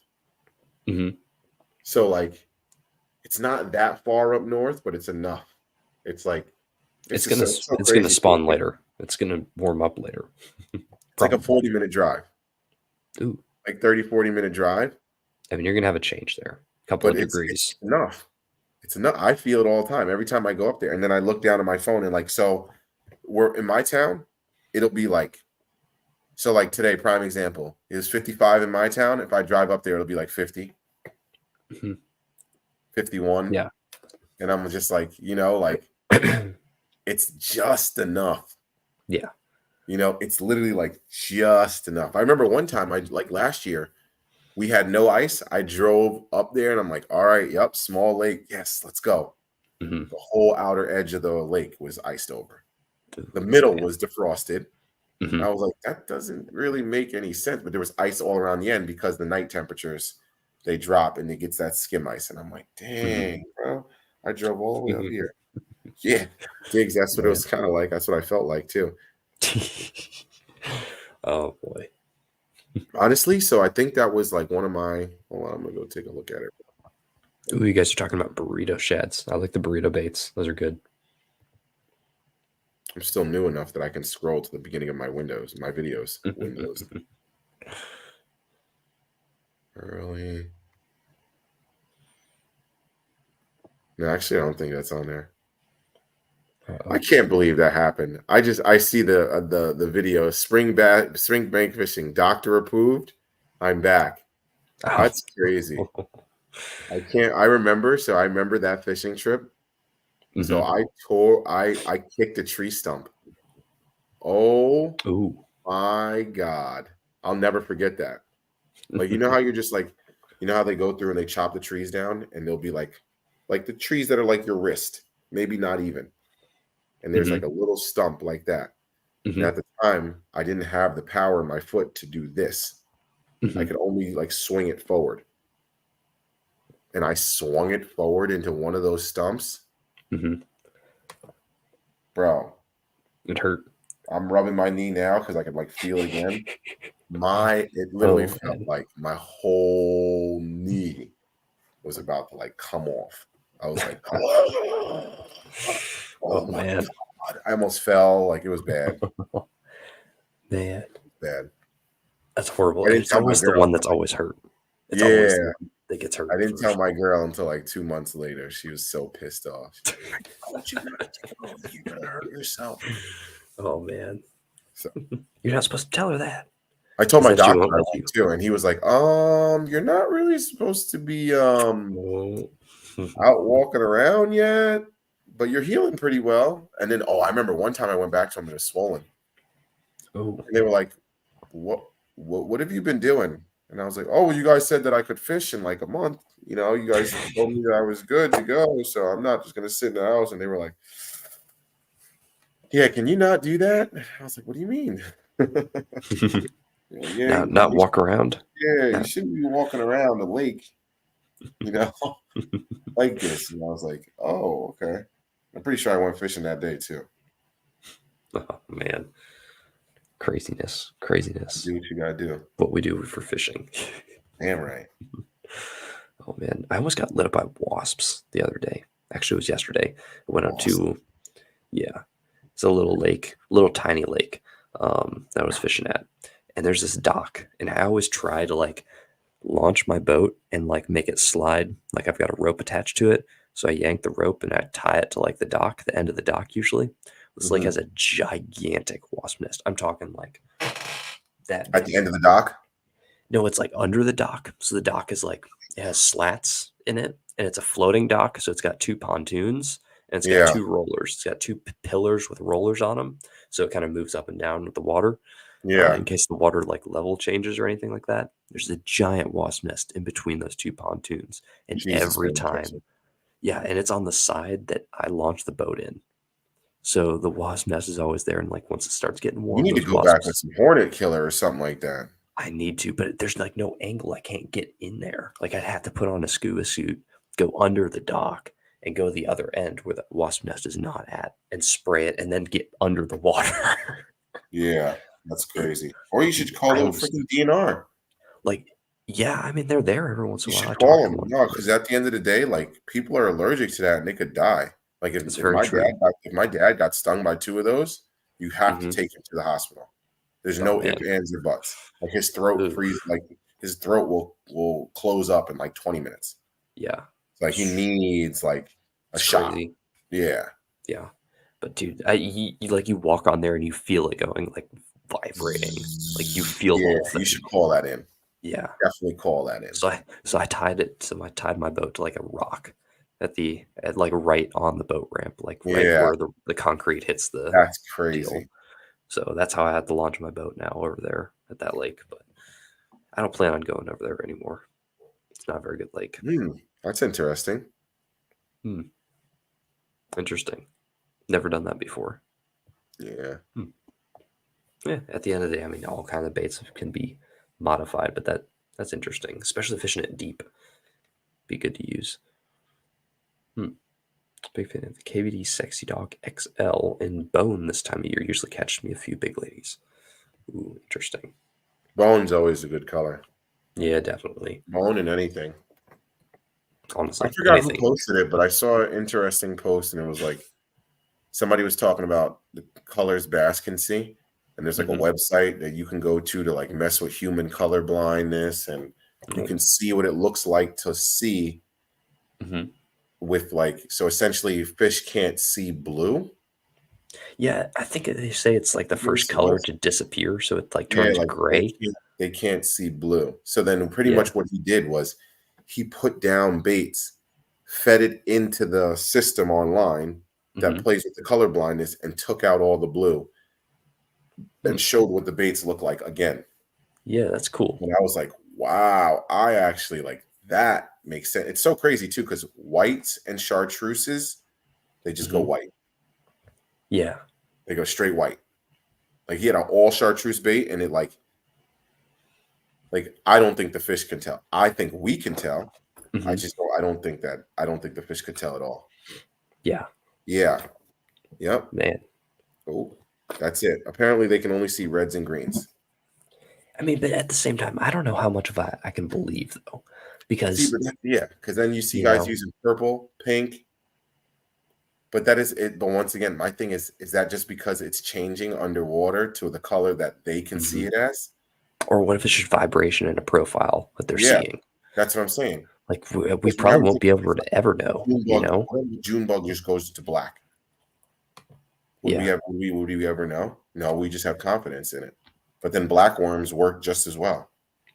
So like, it's not that far up north, but it's enough. It's like it's gonna spawn later. It's gonna warm up later. It's like a 40-minute drive. Ooh. Like 30, 40-minute drive. I mean, you're gonna have a change there. A couple of degrees. It's enough. It's enough. I feel it all the time. Every time I go up there, and then I look down at my phone and like, so we're in my town. It'll be like, so like today, prime example, it was 55 in my town. If I drive up there, it'll be like 50, 51. Yeah. And I'm just like, like it's just enough. Yeah. It's literally like just enough. I remember one time, last year, we had no ice. I drove up there and I'm like, all right, yep, small lake. Yes, let's go. The whole outer edge of the lake was iced over. The middle was defrosted. I was like, that doesn't really make any sense. But there was ice all around the end because the night temperatures, they drop and it gets that skim ice. And I'm like, dang, bro, I drove all the way up here. Yeah, Diggs, that's what it was kind of like. That's what I felt like too. Oh boy. Honestly, so I think that was like one of my. Hold on, I'm gonna go take a look at it. Ooh, you guys are talking about burrito sheds. I like the burrito baits. Those are good. I'm still new enough that I can scroll to the beginning of my videos. Windows. Early. No, actually, I don't think that's on there. I can't believe that happened. I see the video. Spring bank fishing, doctor approved. I'm back. That's crazy. I remember that fishing trip. So Mhm. I kicked a tree stump. Oh Ooh. my God. I'll never forget that. Like, you know how you're just like, you know how they go through and they chop the trees down and they'll be like the trees that are like your wrist, maybe not even. And there's like Mhm. a little stump like that. And Mhm. at the time, I didn't have the power in my foot to do this. I Mhm. could only like swing it forward. And I swung it forward into one of those stumps. Mhm. Bro, It hurt. I'm rubbing my knee now because I could like feel it again. It literally Oh felt man. like my whole knee was about to like come off. I was like, oh Oh my man. God. I almost fell. Like it was bad. Man. Bad. That's horrible. I And didn't it's tell my always the girl. one that's always hurt. It's always the Yeah. one that gets hurt I didn't tell first. my girl until like 2 months later. She was so pissed off. She's like, I told you not to go. You're gonna hurt yourself. Oh man. So You're not supposed to tell her that. I told Because my then she doctor won't I love went you. to, and he was like, you're not really supposed to be Oh. out walking around yet, but you're healing pretty well. And then, I remember one time I went back to him and it was swollen. Oh. And they were like, what have you been doing? And I was like, oh, well, you guys said that I could fish in like a month. You know, you guys told me that I was good to go, so I'm not just gonna sit in the house. And they were like, yeah, can you not do that? I was like, what do you mean? Yeah, Now, not walk around. you Not. shouldn't be walking around the lake, you know, like this. And I was like, oh, okay. I'm pretty sure I went fishing that day too. Oh man. Craziness. Do what you gotta do. What we do for fishing. Damn right. Oh man, I almost got lit up by wasps the other day. Actually, it was yesterday. I went out Awesome. to, yeah, it's a little lake, little tiny lake that I was fishing at. And there's this dock, and I always try to like launch my boat and like make it slide. Like I've got a rope attached to it. So I yank the rope and I tie it to like the dock, the end of the dock usually. This lake Mhm. has a gigantic wasp nest. I'm talking like that At the big. end of the dock. No, it's like under the dock. So the dock is like it has slats in it, and it's a floating dock. So it's got two pontoons and it's got Yeah. two rollers. It's got two pillars with rollers on them, so it kind of moves up and down with the water Yeah. in case the water like level changes or anything like that. There's a giant wasp nest in between those two pontoons, and Jesus every Christ. time, yeah, and it's on the side that I launch the boat in. So the wasp nest is always there, and like once it starts getting You warm, need to those go back with wasps some hornet killer or something like that. I need to, but there's like no angle. I can't get in there. Like I'd have to put on a scuba suit, go under the dock, and go the other end where the wasp nest is not at, and spray it, and then get under the water. Yeah, that's crazy. Or you should call I them was freaking DNR. like, yeah, I mean they're there every once You in a while. should I talk call to them them. once, No, but because at the end of the day, like people are allergic to that and they could die. Like it's very true. if my dad got stung by two of those, you have to Hmm. take him to the hospital. There's Oh no ifs, man, ands, or buts. Like his throat Ugh, freeze, like his throat will close up in like 20 minutes. yeah, Like he needs like a it's shot. crazy. Yeah. Yeah, but dude, like you walk on there and you feel it going like vibrating, like you feel the Yeah, whole you thing. should call that in. Yeah. Definitely call that in. So I tied it. So I tied my boat to like a rock at like right on the boat ramp, like right Yeah, where the concrete hits the that's deal. crazy. So that's how I had to launch my boat now over there at that lake. But I don't plan on going over there anymore. It's not a very good lake. That's interesting. Hmm. Interesting. Never done that before. Yeah. Hmm. Yeah. At the end of the day, I mean, all kind of baits can be modified, but that's interesting, especially fishing it deep. Be good to use. Hmm. Big fan of the KVD Sexy Dog XL in bone this time of year. Usually catches me a few big ladies. Ooh, interesting. Bone's always a good color. Yeah, definitely. Bone and anything. I Honestly, forgot who anything. posted it, but I saw an interesting post and it was like somebody was talking about the colors bass can see. And there's like a Hmm. website that you can go to like mess with human color blindness and you can see what it looks like to see Hmm. with like so essentially fish can't see blue. Yeah, I think they say it's like the first color to disappear, so it like Yeah, turns like gray. they can't see blue. So then pretty Yeah. much what he did was he put down baits fed it into the system online that plays with the color blindness and took out all the blue and showed what the baits look like again. Yeah, that's cool. And I was like, wow, I actually like that makes sense. It's so crazy too, because whites and chartreuses, they just go white. Yeah. They go straight white. Like he had an all chartreuse bait, and it like I don't think the fish can tell. I think we can tell. I just don't. I don't think the fish could tell at all. Yeah. Yeah. Yep. Man. Oh, that's it. Apparently, they can only see reds and greens. I mean, but at the same time, I don't know how much of I can believe though, because because then you see guys using purple, pink. But that is it. But once again, my thing is that just because it's changing underwater to the color that they can see it as? Or what if it's just vibration in a profile that they're seeing? That's what I'm saying. Like we probably won't be able to ever know. June bug just goes to black. Would we ever know? No, we just have confidence in it. But then black worms work just as well.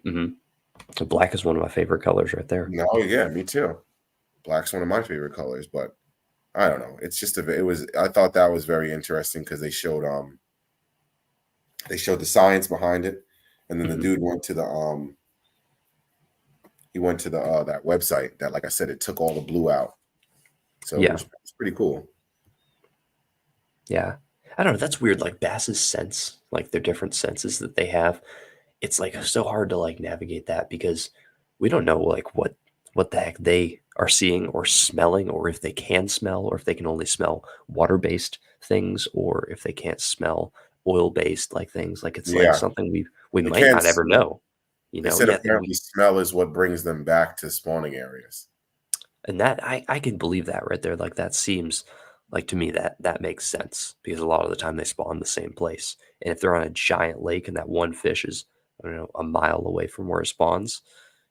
So black is one of my favorite colors right there. No, yeah, me too. Black's one of my favorite colors, but I don't know. It's just I thought that was very interesting because they showed the science behind it, and then the dude went to the that website that, like I said, it took all the blue out. So it was pretty cool. Yeah. I don't know. That's weird. Like bass's sense, like their different senses that they have. It's like so hard to like navigate that because we don't know like what the heck they are seeing or smelling, or if they can smell, or if they can only smell water-based things, or if they can't smell oil-based like things. Like it's like something we might not ever know. You know, apparently smell is what brings them back to spawning areas. And that I can believe that right there. Like that seems like to me that makes sense because a lot of the time they spawn the same place. And if they're on a giant lake and that one fish is, I don't know, a mile away from where it spawns,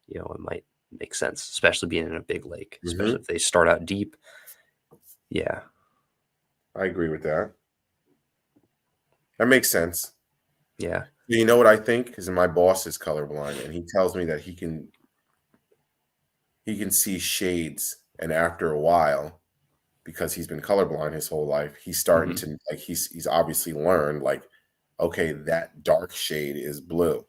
you know, it might make sense, especially being in a big lake, especially if they start out deep. Yeah. I agree with that. That makes sense. Yeah. You know what I think? Because my boss is colorblind, and he tells me that he can see shades, and after a while, because he's been colorblind his whole life, he's starting to like he's obviously learned like, okay, that dark shade is blue.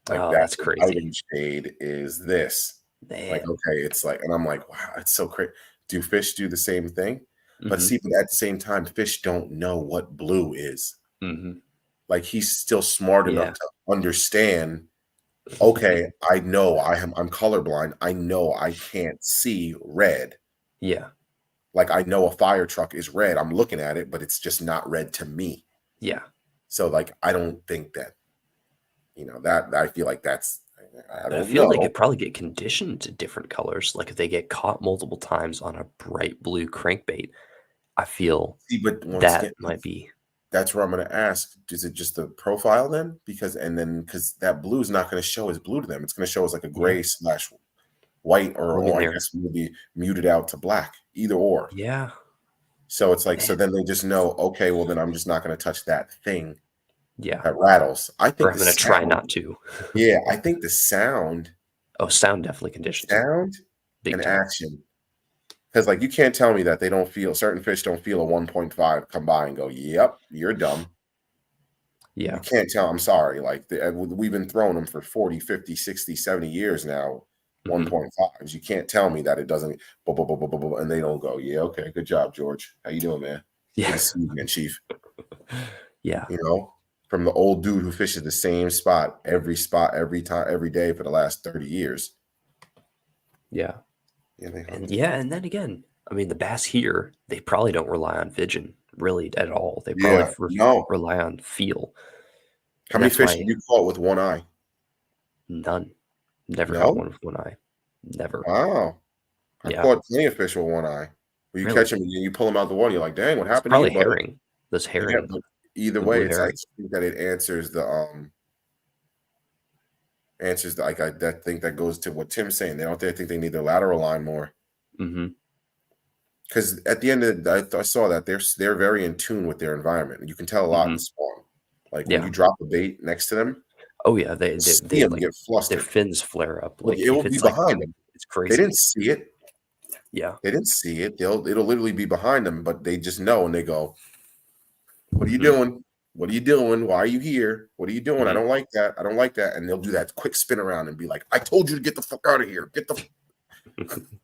Like that's crazy. Shade is this. Man. Like, okay, it's like, and I'm like, wow, it's so crazy. Do fish do the same thing? But see, but at the same time, fish don't know what blue is. Like he's still smart enough to understand. Okay, I know I'm colorblind. I know I can't see red. Yeah. Like I know a fire truck is red. I'm looking at it, but it's just not red to me. Yeah. So like, I don't think that, you know, that I feel like that's. I feel like it probably get conditioned to different colors. Like if they get caught multiple times on a bright blue crankbait, I feel that might be. That's where I'm going to ask: is it just the profile then? Because that blue is not going to show as blue to them. It's going to show as like a gray / white, or I guess maybe muted out to black, either or. Yeah. So it's like, so then they just know, okay, well then I'm just not going to touch that thing. Yeah. That rattles. I think I'm going to try not to. Yeah, I think the sound. Oh, sound definitely conditions. Sound and action. Because like you can't tell me that they don't feel, certain fish don't feel a 1.5 come by and go, yep, you're dumb. Yeah. You can't tell. I'm sorry. Like we've been throwing them for 40, 50, 60, 70 years now. 1.5s. You can't tell me that it doesn't, and they don't go, yeah, okay, good job, George. How you doing, man? Yeah. Good to see you again, Chief. Yeah. You know, from the old dude who fishes the same spot every time, every day for the last 30 years. Yeah. And then again, I mean, the bass here, they probably don't rely on vision really at all. They probably rely on feel. How many fish have you caught with one eye? None. Never caught one with one eye. Never. Wow. I caught plenty of fish with one eye. Where you catch them and you pull them out the water, you're like, dang, what happened? Probably herring. This herring. Yeah, either way, I think that it answers the like I think that goes to what Tim's saying. They think they need their lateral line more. Because at the end of the day, I saw that they're very in tune with their environment. You can tell a lot in spawn. Like when you drop a bait next to them. Oh yeah, they like, get flustered. Their fins flare up. Like it will be behind them. It's crazy. They didn't see it. Yeah. They didn't see it. It'll literally be behind them, but they just know and they go, "What are you Mhm. doing? What are you doing? Why are you here? What are you doing? I Mhm. don't like that. I don't like that." And they'll do that quick spin around and be like, "I told you to get the fuck out of here. Get the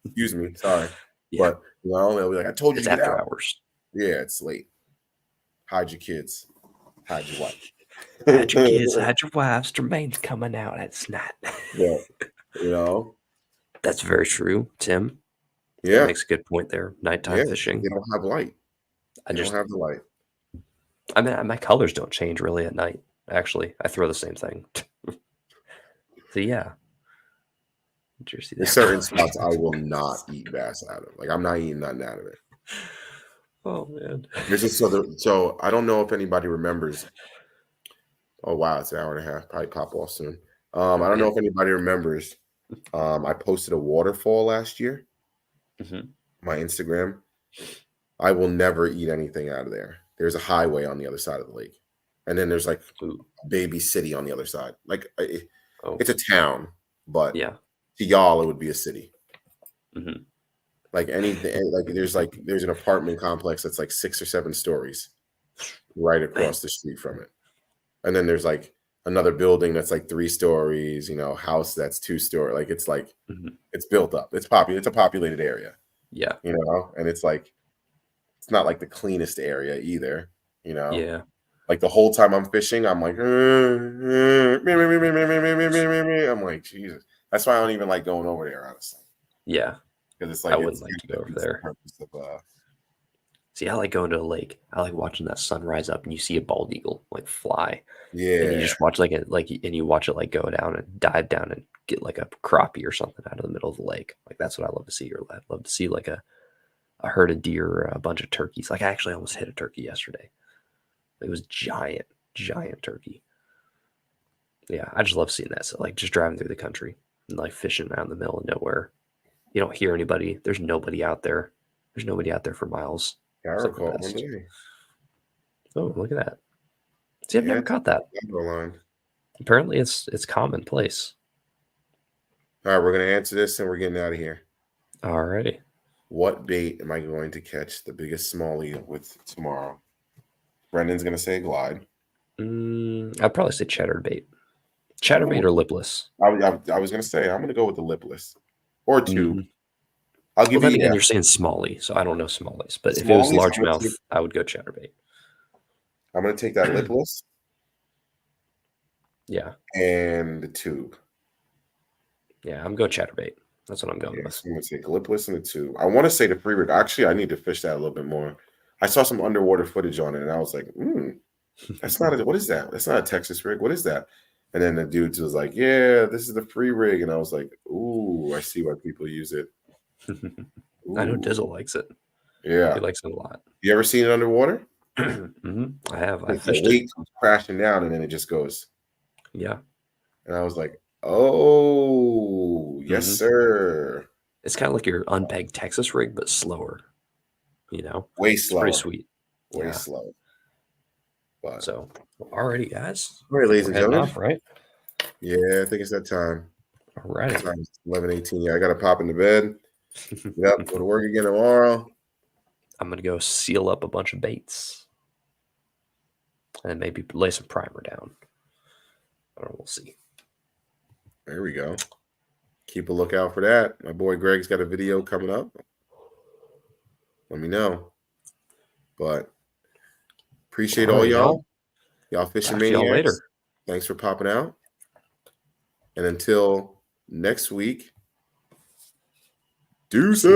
excuse me, sorry." Yeah. But they'll be like, "I told you It's to get after out." hours. Yeah, it's late. Hide your kids. Hide your wife. Had your kids, had your wives. Jermaine's coming out at night. Yeah, you know. That's very true, Tim. That Yeah, makes a good point there. Nighttime yeah. fishing. They don't have light. I They don't just, have the light. I mean, my colors don't change really at night. Actually, I throw the same thing. So yeah, Jersey. There's certain spots I will not eat bass out of. Like I'm not eating nothing out of it. Oh man. There's just so I don't know if anybody remembers. Oh wow, it's an hour and a half. Probably pop off soon. I don't know if anybody remembers. I posted a waterfall last year. Mhm. My Instagram. I will never eat anything out of there. There's a highway on the other side of the lake, and then there's like Ooh. a baby city on the other side. Like Oh it's a town, but yeah. to y'all it would be a city. Mhm. Like anything, there's an apartment complex that's like 6 or 7 stories right Man. across the street from it. And then there's like another building that's like 3 stories, house that's 2-story. Like Mhm. it's built up. It's a populated area, Yeah. and it's like it's not like the cleanest area either, Yeah. Like the whole time I'm fishing, I'm like, I'm like, Jesus. That's why I don't even like going over there, honestly. Yeah. Because it's I like wouldn't like to go over there. purpose of See, I like going to a lake. I like watching that sun rise up and you see a bald eagle like fly. And you yeah. just watch and you watch it like go down and dive down and get like a crappie or something out of the middle of the lake. Like that's what I love to see. Or I'd love to see like a herd of deer or a bunch of turkeys. Like I actually almost hit a turkey yesterday. It was giant, giant turkey. Yeah, I just love seeing that. So like just driving through the country and like fishing out in the middle of nowhere. You don't hear anybody. There's nobody out there. There's nobody out there for miles. I It's like the recall one best. day. Oh, look at that. See, I've never Yeah. caught that. Line. Apparently it's commonplace. All right, we're gonna answer this and we're getting out of here. Alrighty. What bait am I going to catch the biggest smallie with tomorrow? Brendan's gonna say glide. I'd probably say chatterbait. Chatterbait or lipless. I was gonna say I'm gonna go with the lipless or tube. Mm. I'll Well, give then you again, you're saying smallie, so I don't know smallies. But if it was smallies. largemouth, I would go chatterbait. I'm gonna take that lipless Yeah, and the tube. yeah, I'm going chatterbait. That's what I'm going Yeah, with. so I'm gonna take lipless and the tube. I want to say the free rig. Actually, I need to fish that a little bit more. I saw some underwater footage on it, and I was like, that's not what is that? That's not a Texas rig. What is that? And then the dude was like, yeah, this is the free rig. And I was like, ooh, I see why people use it. I know Ooh. Dizzle likes it. Yeah. He likes it a lot. You ever seen it underwater? I have. I The fished weight it. comes crashing down and then it just goes. Yeah. And I was like, oh, yes, sir. It's kind of like your unpegged Texas rig, but slower. Way It's slower. pretty sweet. Way Yeah. slow. But So, alrighty, guys. all right, ladies and gentlemen. Off, right? Yeah, I think it's that time. Alrighty. Time's 11:18. Yeah, I gotta pop into bed. Yep, go to work again tomorrow. I'm gonna go seal up a bunch of baits. And maybe lay some primer down. I don't know, we'll see. There we go. Keep a lookout for that. My boy Greg's got a video coming up. Let me know. But appreciate all y'all. Y'all fishing maniacs. Y'all later. Thanks for popping out. And until next week, deuces.